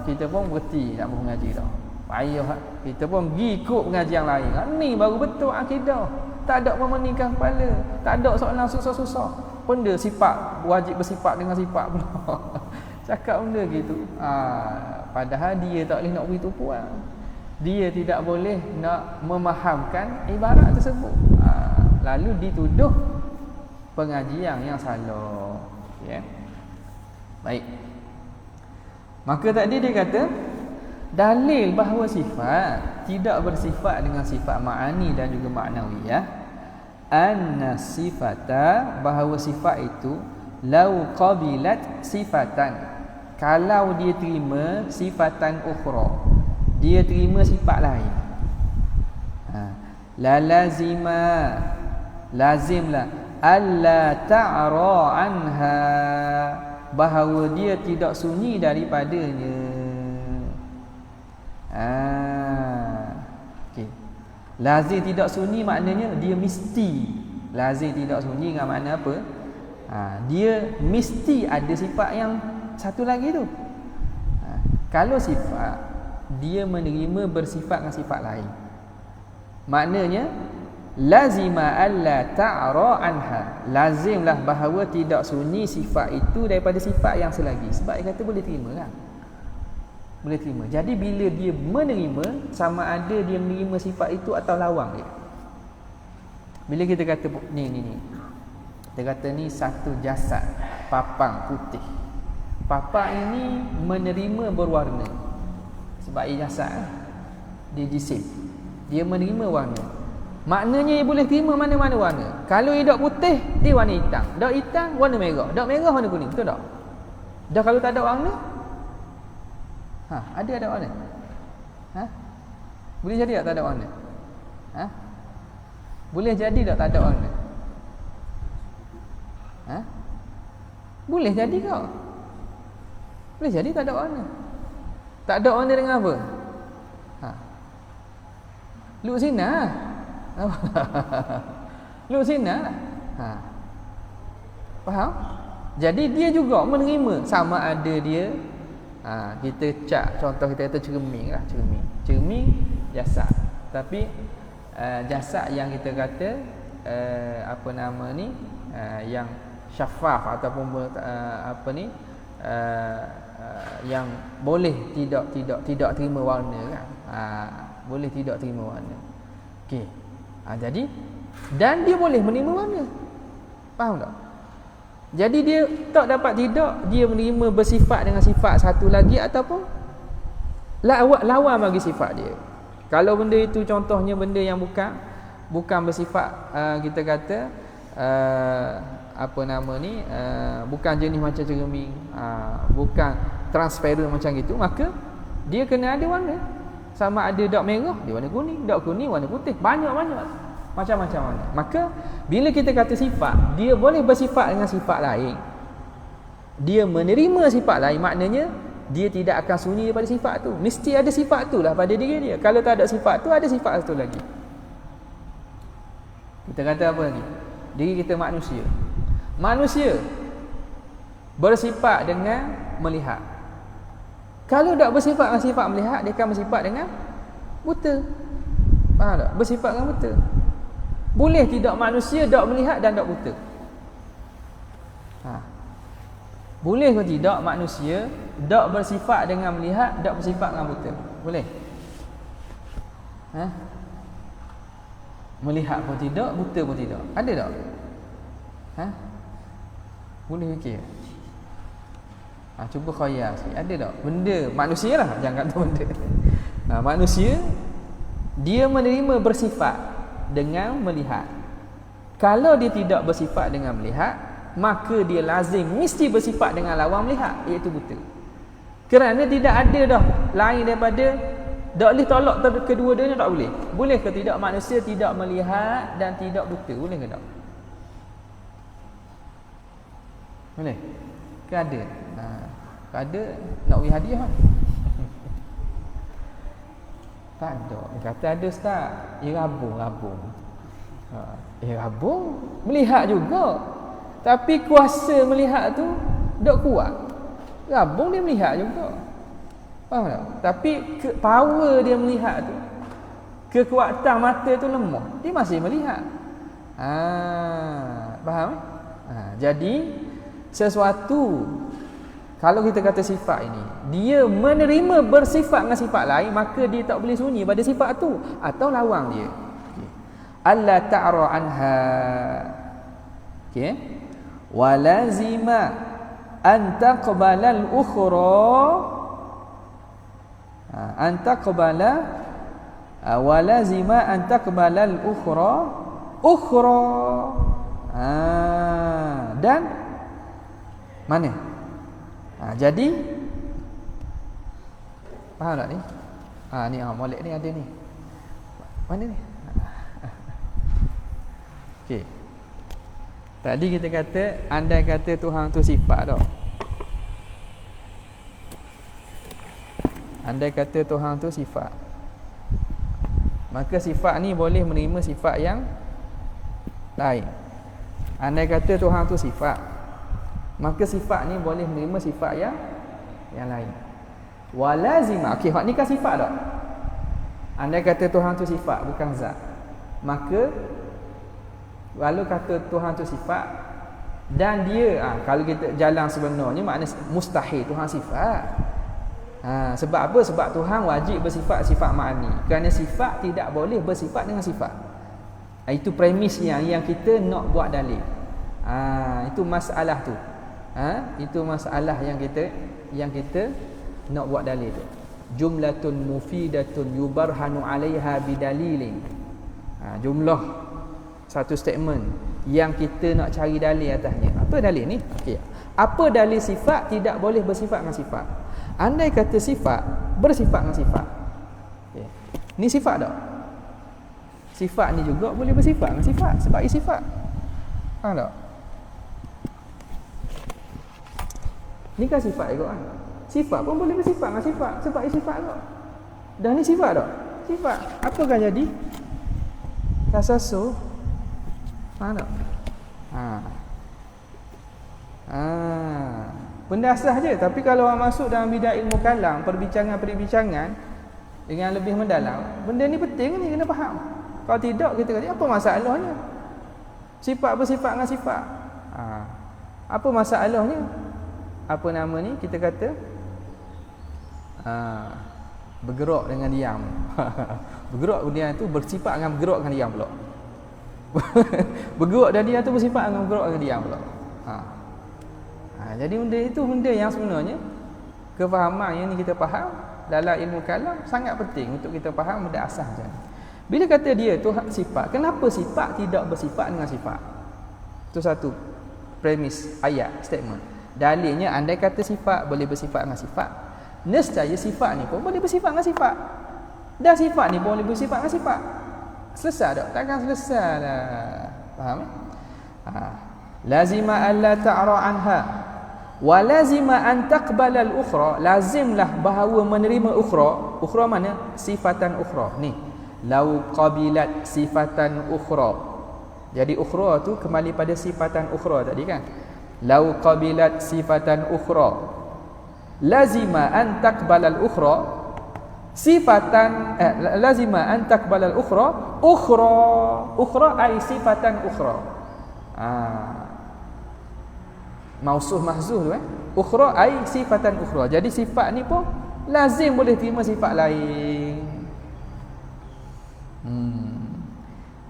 [SPEAKER 1] kita pun berhenti nak mengaji dah. Payah kita pun pergi ikut pengajian lain. Ni baru betul akidah. Tak ada memeningkan kepala, tak ada soalan susah-susah. Benda sifat wajib bersifat dengan sifat pula. Cakap benda gitu. Padahal dia tak boleh nak beritahu puan. Dia tidak boleh nak memahamkan ibarat tersebut. Lalu dituduh pengajian yang salah. Ya. Baik. Maka tadi dia kata dalil bahawa sifat tidak bersifat dengan sifat ma'ani dan juga ma'nawiyah, anna sifata, bahawa sifat itu lau qabilat sifatan, kalau dia terima sifatan ukhra, dia terima sifat lain, la lazima, lazimlah alla ta'ra anha, bahawa dia tidak sunyi daripadanya. Okay. Lazim tidak sunyi maknanya dia mesti. Lazim tidak sunyi dengan makna apa? Dia mesti ada sifat yang satu lagi tu. Kalau sifat dia menerima bersifat dengan sifat lain, maknanya lazima alla ta'ra anha, lazimlah bahawa tidak sunyi sifat itu daripada sifat yang selagi. Sebab dia kata boleh terima kan? Boleh terima. Jadi bila dia menerima, sama ada dia menerima sifat itu atau lawang dia. Bila kita kata ni kita kata ni satu jasad papang putih, papang ini menerima berwarna sebab ia jasad, dia jisim, dia menerima warna, maknanya ia boleh terima mana-mana warna. Kalau ia dak putih, dia warna hitam, dak hitam warna merah, dak merah warna kuning, betul tak? Dah kalau tak ada warna, ada warna? Boleh jadi tak ada warna? Boleh jadi tak ada warna? Boleh jadi kau. Boleh jadi tak ada warna. Tak ada warna dengan apa? Luk sinar. Luk sinar. Faham? Jadi dia juga menerima, sama ada dia kita cak, contoh kita kata cermin lah, cermin jasad, tapi jasad yang kita kata apa nama ni, yang syafaf ataupun yang boleh tidak terima warna kan, boleh tidak terima warna. Okey. Jadi dan dia boleh menerima warna. Faham tak? Jadi dia tak dapat tidak dia menerima bersifat dengan sifat satu lagi ataupun lawan bagi sifat dia. Kalau benda itu contohnya benda yang bukan bersifat kita kata apa nama ni, bukan jenis macam cermin, bukan transparent macam gitu, maka dia kena ada warna. Sama ada dak merah dia warna kuning, dak kuning warna putih, banyak-banyak macam-macam warna. Maka bila kita kata sifat, dia boleh bersifat dengan sifat lain, dia menerima sifat lain, maknanya dia tidak akan sunyi daripada sifat tu. Mesti ada sifat tu lah pada diri dia. Kalau tak ada sifat tu, ada sifat satu lagi. Kita kata apa lagi? Diri kita manusia. Manusia bersifat dengan melihat. Kalau tak bersifat dengan sifat melihat, dia akan bersifat dengan buta. Faham tak? Bersifat dengan buta. Boleh tidak manusia tak melihat dan tak buta? Boleh ke tidak manusia tak bersifat dengan melihat, tak bersifat dengan buta? Boleh? Melihat pun tidak, buta pun tidak. Ada tak? Boleh fikir? Cuba khayal sikit. Ada tak? Benda manusia lah, jangan kata benda. Manusia dia menerima bersifat dengan melihat. Kalau dia tidak bersifat dengan melihat, maka dia lazim mesti bersifat dengan lawan melihat, iaitu buta. Kerana tidak ada dah lain daripada, tak boleh tolak kedua-duanya, tak boleh. Boleh ke tidak manusia tidak melihat dan tidak buta? Boleh ke tak? Boleh? Ke ada? Ke ada nak beri hadiah kan? Tak ada. Dia kata ada ustaz. Rabung. Rabung melihat juga. Tapi kuasa melihat tu tak kuat. Rabung dia melihat juga. Faham tak? Tapi power dia melihat tu, kekuatan mata tu lemah. Dia masih melihat. Faham? Jadi sesuatu, kalau kita kata sifat ini, dia menerima bersifat dengan sifat lain, maka dia tak boleh sunyi pada sifat tu atau lawang dia. Alla ta'ra anha. Okey. Wa lazima an taqbala al-ukhra. Antaqbala walazima antaqbala al-ukhra. Dan mana? Jadi faham tak ni? Ni molek ni ada ni. Mana ni? Okey. Tadi kita kata andai kata Tuhan tu sifat tau. Andai kata Tuhan tu sifat, maka sifat ni boleh menerima sifat yang lain. Andai kata Tuhan tu sifat, maka sifat ni boleh menerima sifat yang lain. Walazima, okey, hak ni kan sifat tak? Andai kata Tuhan tu sifat bukan zat, maka kalau kata Tuhan tu sifat dan dia kalau kita jalan sebenarnya makna mustahil Tuhan sifat. Sebab apa? Sebab Tuhan wajib bersifat sifat ma'ani. Kerana sifat tidak boleh bersifat dengan sifat. Itu premis yang kita nak buat dalil. Itu masalah tu. Itu masalah yang kita nak buat dalil tu. Jumlatun mufidatun yubarhanu 'alaiha bidalilin. Jumlah satu statement yang kita nak cari dalil atasnya. Apa dalil ni? Okey. Apa dalil sifat tidak boleh bersifat dengan sifat? Andai kata sifat bersifat dengan sifat. Okay. Ni sifat tak? Sifat ni juga boleh bersifat dengan sifat sebab ia sifat. Faham tak? Ni kan sifat juga kan? Sifat pun boleh bersifat dengan sifat sebab ia sifat juga. Dan ni sifat tak? Sifat. Apa kan jadi? Tasasul. Faham tak? Benda asas je. Tapi kalau orang masuk dalam bidang ilmu kalam, perbincangan dengan lebih mendalam, benda ni penting ni kena faham. Kalau tidak kita kata apa masalahnya? Sifat bersifat dengan sifat. Apa masalahnya? Apa nama ni? Kita kata bergerak dengan diam. Bergerak dengan diam tu bersifat dengan bergerak dengan diam pula. Bergerak dan diam tu bersifat dengan bergerak dengan diam pula. Jadi benda itu benda yang sebenarnya kefahaman yang ni kita faham dalam ilmu kalam sangat penting untuk kita faham benda asas macam ni. Bila kata dia tu sifat, kenapa sifat tidak bersifat dengan sifat? Itu satu premis ayat, statement. Dalilnya andai kata sifat boleh bersifat dengan sifat, nescaya sifat ni pun boleh bersifat dengan sifat. Dan sifat ni pun boleh bersifat dengan sifat. Selesai tak? Takkan selesai lah. Faham? Lazima alla ta'ra anha wa lazima an taqbala al-ukhra. Lazimlah bahawa menerima ukhra. Ukhra mana? Sifatan ukhra. Ni. Lau qabilat sifatan ukhra. Jadi ukhra tu kembali pada sifatan ukhra tadi kan? Lau qabilat sifatan ukhra. Lazima an taqbala al-ukhra sifatan lazima an taqbala al-ukhra ukhra ay sifatan ukhra. Mausuh mahzuh tu ukhra ai sifatan ukhra. Jadi sifat ni pun lazim boleh terima sifat lain.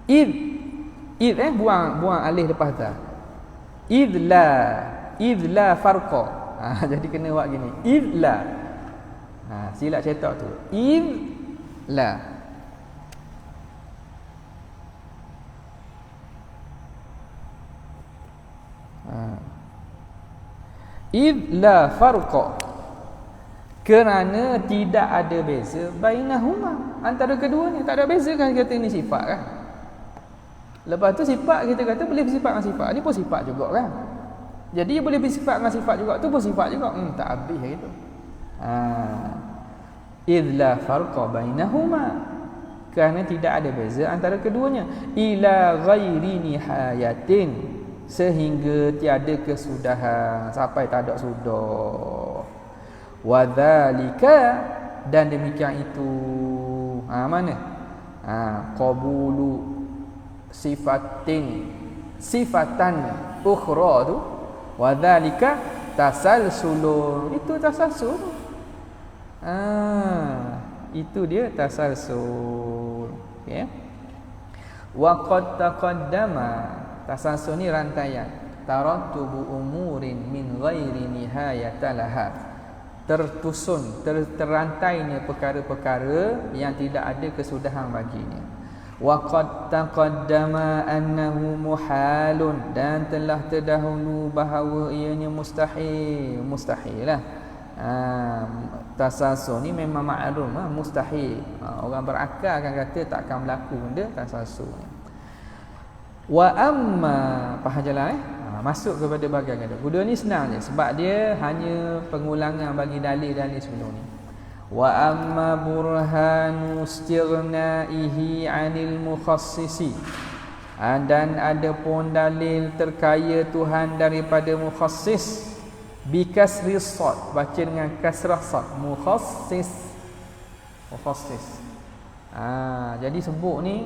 [SPEAKER 1] Id buang alif lepas ta. Idla farqa. Jadi kena buat gini. Idla. Silap cetak tu. Idla. Id la farqa, kerana tidak ada beza bainahuma, antara keduanya tak ada beza kan, kata ini sifat kan. Lepas tu sifat kita kata boleh bersifat dengan sifat, ni pun sifat juga kan. Jadi boleh bersifat dengan sifat juga, tu pun sifat juga. Tak habis gitu. Id la farqa bainahuma, kerana tidak ada beza antara keduanya. Ila ghairi nihayatin, sehingga tiada kesudahan, sampai tak ada sudah. Wadzalika, dan demikian itu mana? Qabulu sifatan ukhra tu, wadzalika tasalsul, itu tasalsul. Itu dia tasalsul. Okey. Wa qad taqaddama, tasalsul ni rantaian, tarattubu umurin min ghairi nihayata laha. terrantainya perkara-perkara yang tidak ada kesudahan baginya. Wa qad taqaddama annahu muhalun, dan telah terdahulu bahawa ianya mustahil lah. Tasasul ni memang maklum mustahil. Orang berakal akan kata tak akan berlaku benda tasasul ni. Wa amma pahajalah masuk kepada bahagian kedua. Kedua ni senang je sebab dia hanya pengulangan bagi dalil-dalil sebelum ni. Wa amma burhanu istighnaihi 'anil mukhassisi, dan ada pun dalil terkaya Tuhan daripada mukhassis bikasri sad, baca dengan kasrah sad, mukhassis. Jadi sebut ni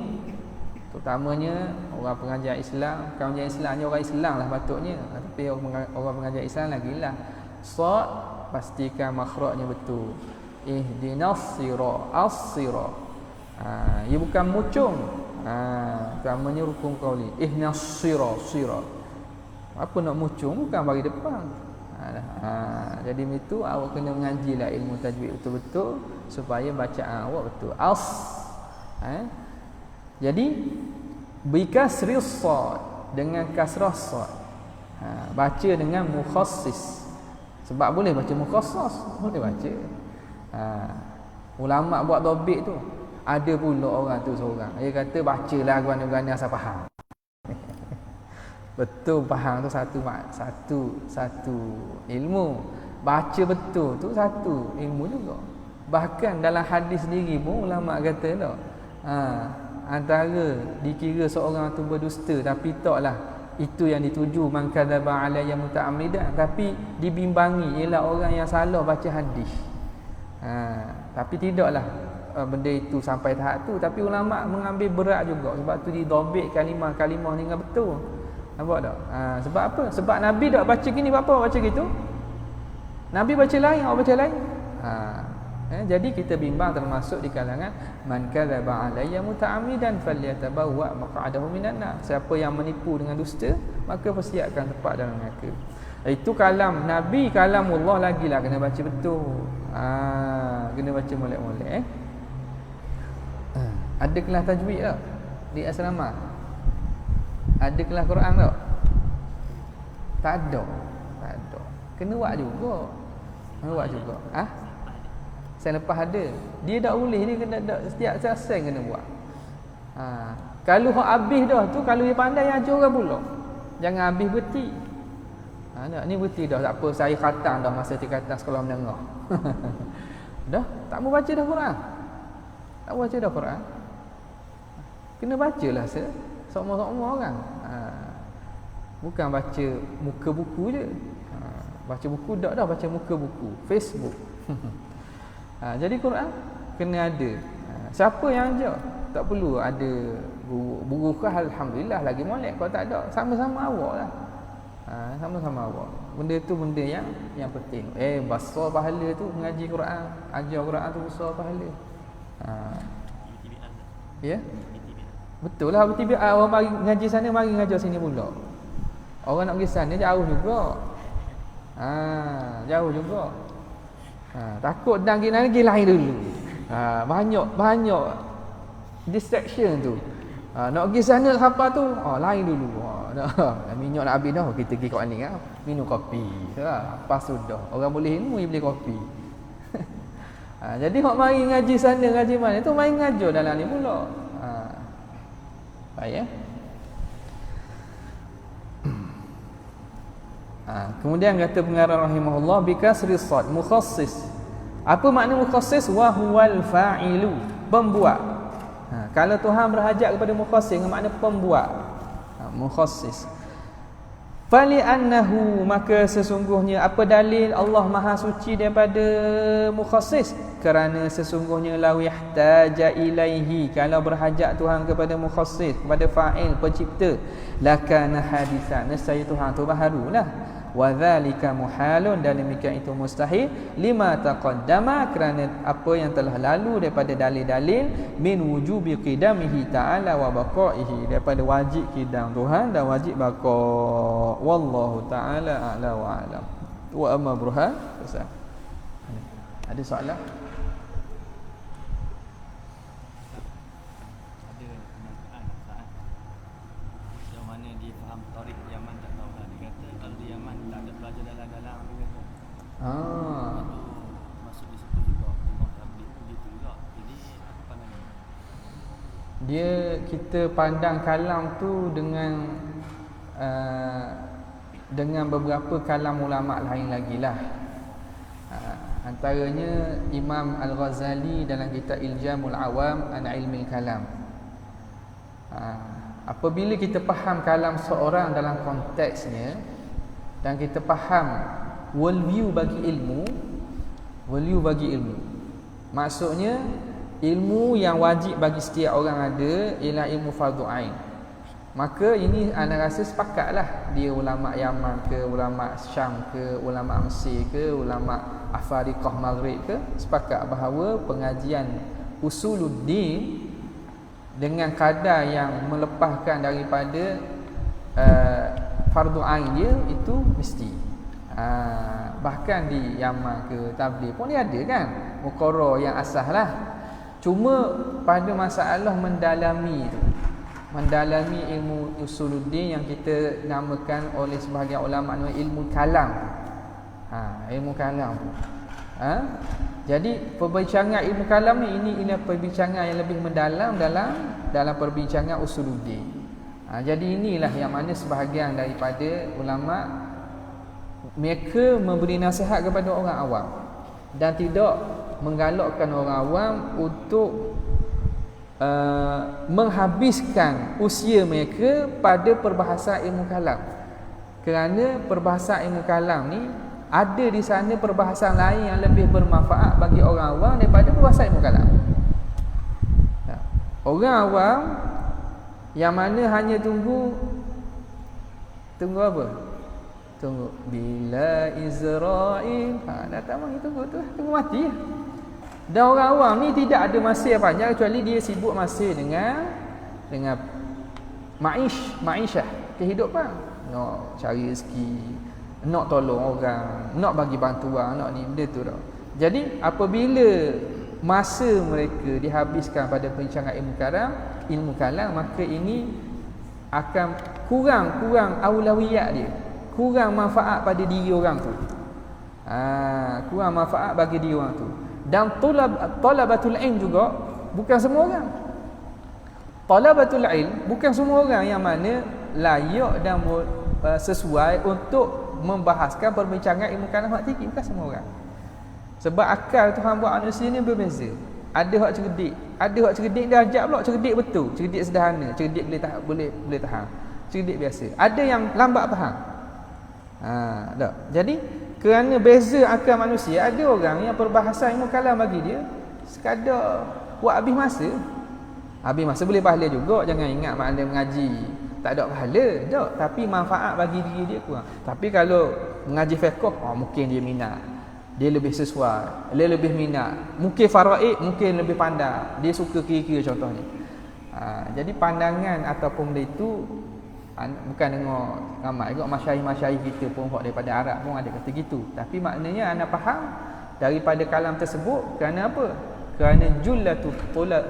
[SPEAKER 1] terutamanya orang pengajar Islam, bukan pengajar Islam je, orang Islam lah patutnya, tapi orang pengajar Islam lagi lah. Sad pastikan makhrajnya betul. Ihdinas sirah as-sirah. Ia bukan mucung. Terutamanya rukun qauli. Ihdinas sirah. Apa nak mucung bukan bagi depan. Jadi itu awak kena mengajilah ilmu tajwid betul-betul supaya bacaan awak betul. Jadi bikasri sad, dengan kasrah sad. Baca dengan mukhassis. Sebab boleh baca mukhassas, boleh baca. Ulama buat dobit tu. Ada pula orang tu seorang, dia kata bacalah guna-guna asal faham. Betul faham tu satu ilmu. Baca betul tu satu ilmu juga. Bahkan dalam hadis sendiri pun ulama kata tak, antara dikira seorang tu berdusta, tapi taklah itu yang dituju man kadzaba alayya muta'ammidan, tapi dibimbangi ialah orang yang salah baca hadis. Tapi tidaklah benda itu sampai tahap tu, tapi ulama mengambil berat juga, sebab tu didobit kalimah-kalimah ni dengan betul. Nampak tak? Sebab apa? Sebab Nabi tak baca gini, apa baca gitu? Nabi baca lain, awak baca lain. Jadi kita bimbang termasuk di kalangan man kadzaba alayya muta'ammidan falyatabawwa maq'adahu minan nar. Siapa yang menipu dengan dusta, maka persiapkan tempat dalam neraka. Itu kalam Nabi, kalamullah lagilah kena baca betul. Kena baca molek-molek. Ada kelas tajwid tak di asrama? Ada kelas Quran tak? Tak ada. Kena buat juga. Saya lepas ada. Dia tak boleh, dia kena setiap session kena buat. Kalau hak habis dah tu, kalau dia pandai ajar orang pula. Jangan habis berhenti. Ni berhenti dah, tak apa, saya khatam dah masa tingkatan sekolah menengah. Dah, tak mau baca dah Quran. Tak mau baca dah Quran. Kena bacalah sama-sama kan. Bukan baca muka buku je. Baca buku dah baca muka buku, Facebook. Jadi Quran kena ada. Siapa yang ajar? Tak perlu ada guru kah, alhamdulillah lagi molek. Kalau tak ada, sama-sama awak lah. Sama-sama awak. Benda tu benda yang penting. Besar pahala tu mengaji Quran, ajar Quran tu besar pahala. Ya? Betul lah, betul. Orang mari ngaji sana, mari ngajar sini pula. Orang nak pergi sana jauh juga. Jauh juga. Takut dan lagi lain dulu. Banyak distraction tu. Nak pergi sana apa tu? Lain dulu. Minyak nak habis dah, kita pergi kat ni minum kopi. Lepas sudah. Orang boleh minum, beli kopi. Jadi hok mari ngaji sana, ngaji mana tu, mari ngajar dalam ni pula. Baik ya. Kemudian kata pengarang rahimahullah bikasri sad mukhassis. Apa makna mukhassis? Wa huwal fa'ilu, pembuat. Kalau Tuhan berhajat kepada mukhassis dengan makna pembuat. Mukhassis. Fali annahu, maka sesungguhnya apa dalil Allah Maha Suci daripada mukhassis? Kerana sesungguhnya law yahtaja ilaihi, kalau berhajat Tuhan kepada mukhassis, kepada fa'il, pencipta, lakana hadisan, nescaya Tuhan tu baharulah. Wa dzalika muhalun, dan demikian itu mustahil, lima taqaddama, kerana apa yang telah lalu daripada dalil-dalil, min wujubi qidamihi ta'ala wa baqaihi, daripada wajib qidam Tuhan dan wajib baqa. Wallahu ta'ala a'la wa a'lam. Wa amma burhan Ada soalan?
[SPEAKER 2] Ada kenyataan saat yang mana dia faham tarik Yaman tak tahu lah. Dia kata kalau di Yaman tak ada pelajar dalam-dalam dia kata. Itu masuk di situ juga tengok tabligh begitu juga. Jadi apa pandangan?
[SPEAKER 1] Kita pandang kalam tu dengan beberapa kalam ulama lain lagi lah. Antaranya Imam Al-Ghazali dalam kitab Iljamul Awam an Ilmil Kalam. Apabila kita faham kalam seorang dalam konteksnya dan kita faham worldview bagi ilmu, maksudnya ilmu yang wajib bagi setiap orang ada ialah ilmu fardu ain. Maka ini anda rasa sepakatlah dia ulama Yaman ke, ulama Syam ke, ulama Mesir ke, ulama Afrikah Maghrib ke, sepakat bahawa pengajian usuluddin dengan kadar yang melepaskan daripada fardu ain dia itu mesti. Bahkan di Yaman ke tabligh pun dia ada kan muqarrar yang asas lah. Cuma pada masalah mendalami ilmu usuluddin yang kita namakan oleh sebahagian ulama ilmu kalam. Ilmu kalam. Jadi perbincangan ilmu kalam ni ini perbincangan yang lebih mendalam dalam perbincangan usuluddin. Jadi inilah yang mana sebahagian daripada ulama mereka memberi nasihat kepada orang awam dan tidak menggalakkan orang awam untuk menghabiskan usia mereka pada perbahasan ilmu kalam. Kerana perbahasan ilmu kalam ni ada di sana perbahasan lain yang lebih bermanfaat bagi orang awam daripada perbahasan ilmu kalam. Orang awam yang mana hanya tunggu apa? Tunggu bila Israel datang mari tunggu mati. Dan orang awam ni tidak ada masa yang panjang kecuali dia sibuk masa dengan ma'isyah, kehidupan. Nak cari rezeki, nak tolong orang, nak bagi bantuan, nak ni benda tu dah. Jadi apabila masa mereka dihabiskan pada perbincangan ilmu kalam, maka ini akan kurang aulawiyat dia. Kurang manfaat pada diri orang tu. Kurang manfaat bagi diri orang tu. Dan talabatul ilm juga bukan semua orang. Talabatul ilm bukan semua orang yang mana layak dan sesuai untuk membahaskan perbincangan ilmu kalam hak tinggi, bukan semua orang. Sebab akal Tuhan buat manusia ni berbeza. Ada hak cerdik, dia ajak pula cerdik betul, cerdik sederhana, cerdik boleh tahan, cerdik biasa. Ada yang lambat faham. Tak. Jadi kerana beza akal manusia, ada orang yang perbahasan ilmu kalam bagi dia sekadar buat habis masa. Habis masa boleh pahala juga, jangan ingat makna mengaji tak ada pahala, tak, tapi manfaat bagi diri dia kurang. Tapi kalau mengaji fiqh, mungkin dia minat, dia lebih sesuai, dia lebih minat. Mungkin faraid, mungkin lebih pandai, dia suka kira-kira contohnya. Jadi pandangan ataupun benda itu bukan dengar ramai juga masyayikh kita pun daripada Arab pun ada kata gitu. Tapi maknanya anda faham daripada kalam tersebut kerana apa? Kerana jullatu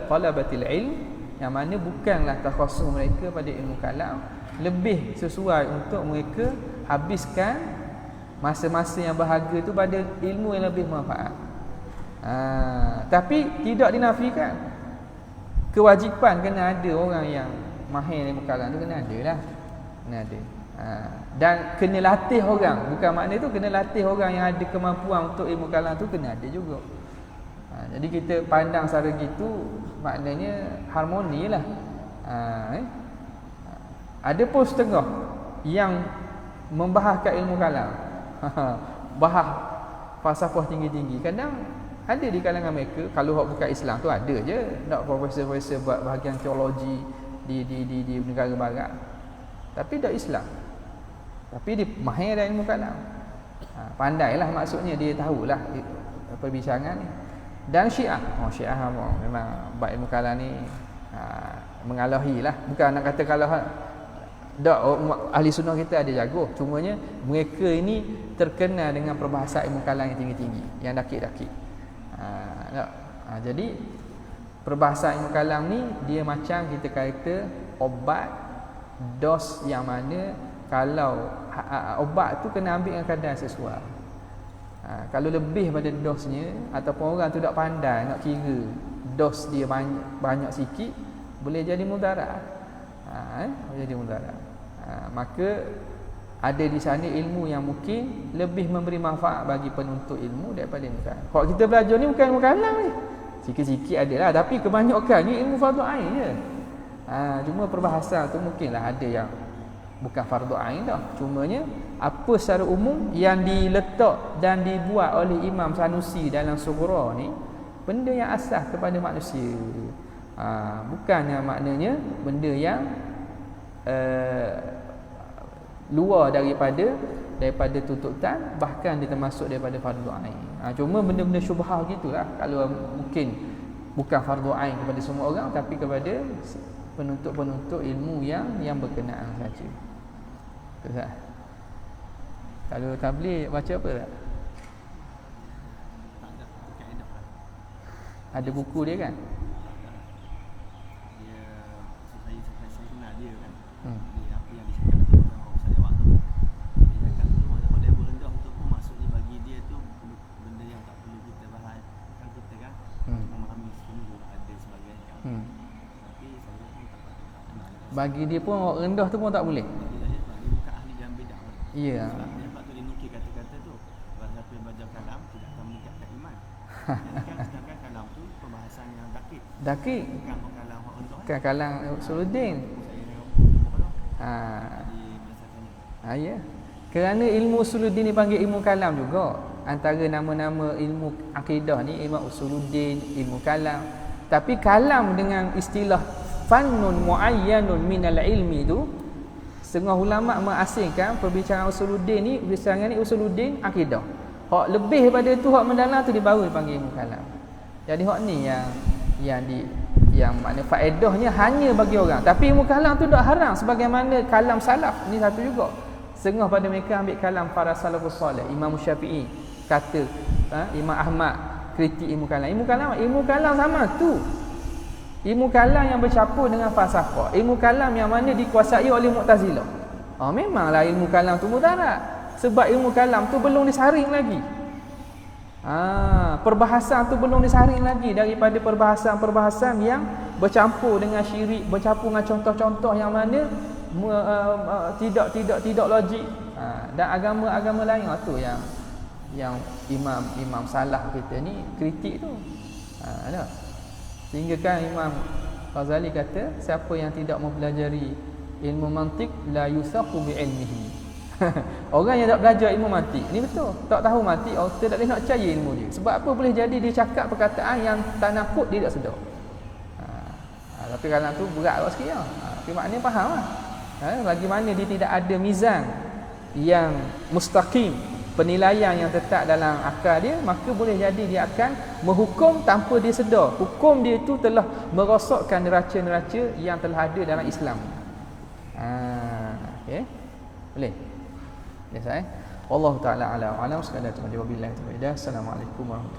[SPEAKER 1] talabatil ilm, yang mana bukanlah takhasus mereka pada ilmu kalam, lebih sesuai untuk mereka habiskan masa-masa yang berharga itu pada ilmu yang lebih bermanfaat. Tapi tidak dinafikan kewajipan kena ada orang yang mahir ilmu kalam tu, kena ada lah. Kena ada. Dan kena latih orang. Bukan makna tu kena latih orang yang ada kemampuan untuk ilmu kalam tu, kena ada juga. Jadi kita pandang secara gitu, maknanya harmoni lah. Ada pun setengah yang membahaskan ilmu kalam, bahas falsafah tinggi-tinggi. Kadang ada di kalangan mereka, kalau hak bukan Islam tu ada je, nak profesor-profesor buat bahagian teologi di negara barat. Tapi tak Islam. Tapi dia mahir dalam ilmu kalam. Pandailah, maksudnya dia tahulah perbincangan ni. Dan Syiah, Syiah memang buat ilmu kalam ni mengalahi lah. Bukan nak kata kalau ahli sunnah kita ada jago, cumanya mereka ini terkenal dengan perbahasan ilmu kalam yang tinggi-tinggi, yang dakik-dakik. Tak? Jadi perbahasan ilmu kalam ni dia macam kita kata obat, dos yang mana kalau obat tu kena ambil dengan kadar sesuai. Kalau lebih pada dosnya ataupun orang tu tak pandai nak kira dos dia banyak sikit, boleh jadi mudarat. Boleh jadi mudarat. Maka ada di sana ilmu yang mungkin lebih memberi manfaat bagi penuntut ilmu daripada ilmu kalam. Kalau kita belajar ni bukan ilmu kalam ni. Sikit-sikit adalah, tapi kebanyakan ni ilmu fardu ain je. Cuma perbahasan tu mungkinlah ada yang bukan fardu ain dah. Cumanya apa secara umum yang diletak dan dibuat oleh Imam Sanusi dalam Sughra ni benda yang asas kepada manusia. Bukannya maknanya benda yang luar daripada tuntutan, bahkan dia termasuk daripada fardu ain. Cuma benda-benda syubhah gitulah, kalau mungkin bukan fardu ain kepada semua orang, tapi kepada penuntut-penuntut ilmu yang berkenaan saja. Betul tak? Kalau tabligh baca apa tak? Ada buku dia kan?
[SPEAKER 2] Saya kenal dia kan. Dia apa yang disebut tu saya jawab tu. Dia cakap tu macam level rendah tu pun maksudnya bagi dia tu benda yang tak perlu kita bahas kan kita kan. Memahami sungguh ada sebagainya kan. Tapi saya pun tak kenal.
[SPEAKER 1] Bagi dia pun orang rendah tu pun tak boleh.
[SPEAKER 2] Bagi saya dia bukan ahli dalam bidang.
[SPEAKER 1] Ya.
[SPEAKER 2] Sebab tu dia nukil kata-kata tu. Kalau siapa yang belajar kalam tidak akan meningkatkan iman. Sedangkan kalam tu pembahasan yang dakik.
[SPEAKER 1] Dakik.
[SPEAKER 2] Bukan kalam hak rendah.
[SPEAKER 1] Bukan kalam Usuluddin. Ya. Kerana ilmu Usuluddin dipanggil ilmu kalam juga. Antara nama-nama ilmu akidah ni ilmu Usuluddin, ilmu kalam. Tapi kalam dengan istilah fannun muayyanun minal ilmi tu, setengah ulama mengasingkan perbicaraan Usuluddin ni, perbicaraan ni Usuluddin akidah. Hak lebih daripada tu, hak mendalam tu dia baru dipanggil ilmu kalam. Jadi hak ni yang makna faedahnya hanya bagi orang. Tapi ilmu kalam tu tak haram sebagaimana kalam salaf ni satu juga. Setengah pada mereka ambil kalam para salafus soleh. Imam Syafi'i kata, Imam Ahmad kritik ilmu kalam. Ilmu kalam sama tu. Ilmu kalam yang bercampur dengan falsafah. Ilmu kalam yang mana dikuasai oleh Mu'tazilah. Memanglah ilmu kalam tu mudarat. Sebab ilmu kalam tu belum disaring lagi. Perbahasan tu belum disaring lagi daripada perbahasan-perbahasan yang bercampur dengan syirik, bercampur dengan contoh-contoh yang mana tidak logik. Dan agama-agama lain tu yang imam salaf kita ni kritik tu. Sehingga kan Imam Ghazali kata, siapa yang tidak mempelajari ilmu mantik la yusaqu bi ilmihi. Orang yang tak belajar ilmu mantik ni betul, tak tahu mantik, kita tak boleh nak percaya ilmu dia. Sebab apa? Boleh jadi dia cakap perkataan yang tak nakut dia tak sedar. Tapi kalau tu berat awak sikit lah. Tapi maknanya faham lah. Bagaimana dia tidak ada mizan yang mustaqim, penilaian yang tetap dalam akal dia, maka boleh jadi dia akan menghukum tanpa dia sedar. Hukum dia itu telah merosakkan neraca-neraca yang telah ada dalam Islam. Okay. Boleh? Yes, Wallahu ta'ala ala alam. Sekadar terima. Wabillahi taufiq. Assalamualaikum warahmatullahi wabarakatuh.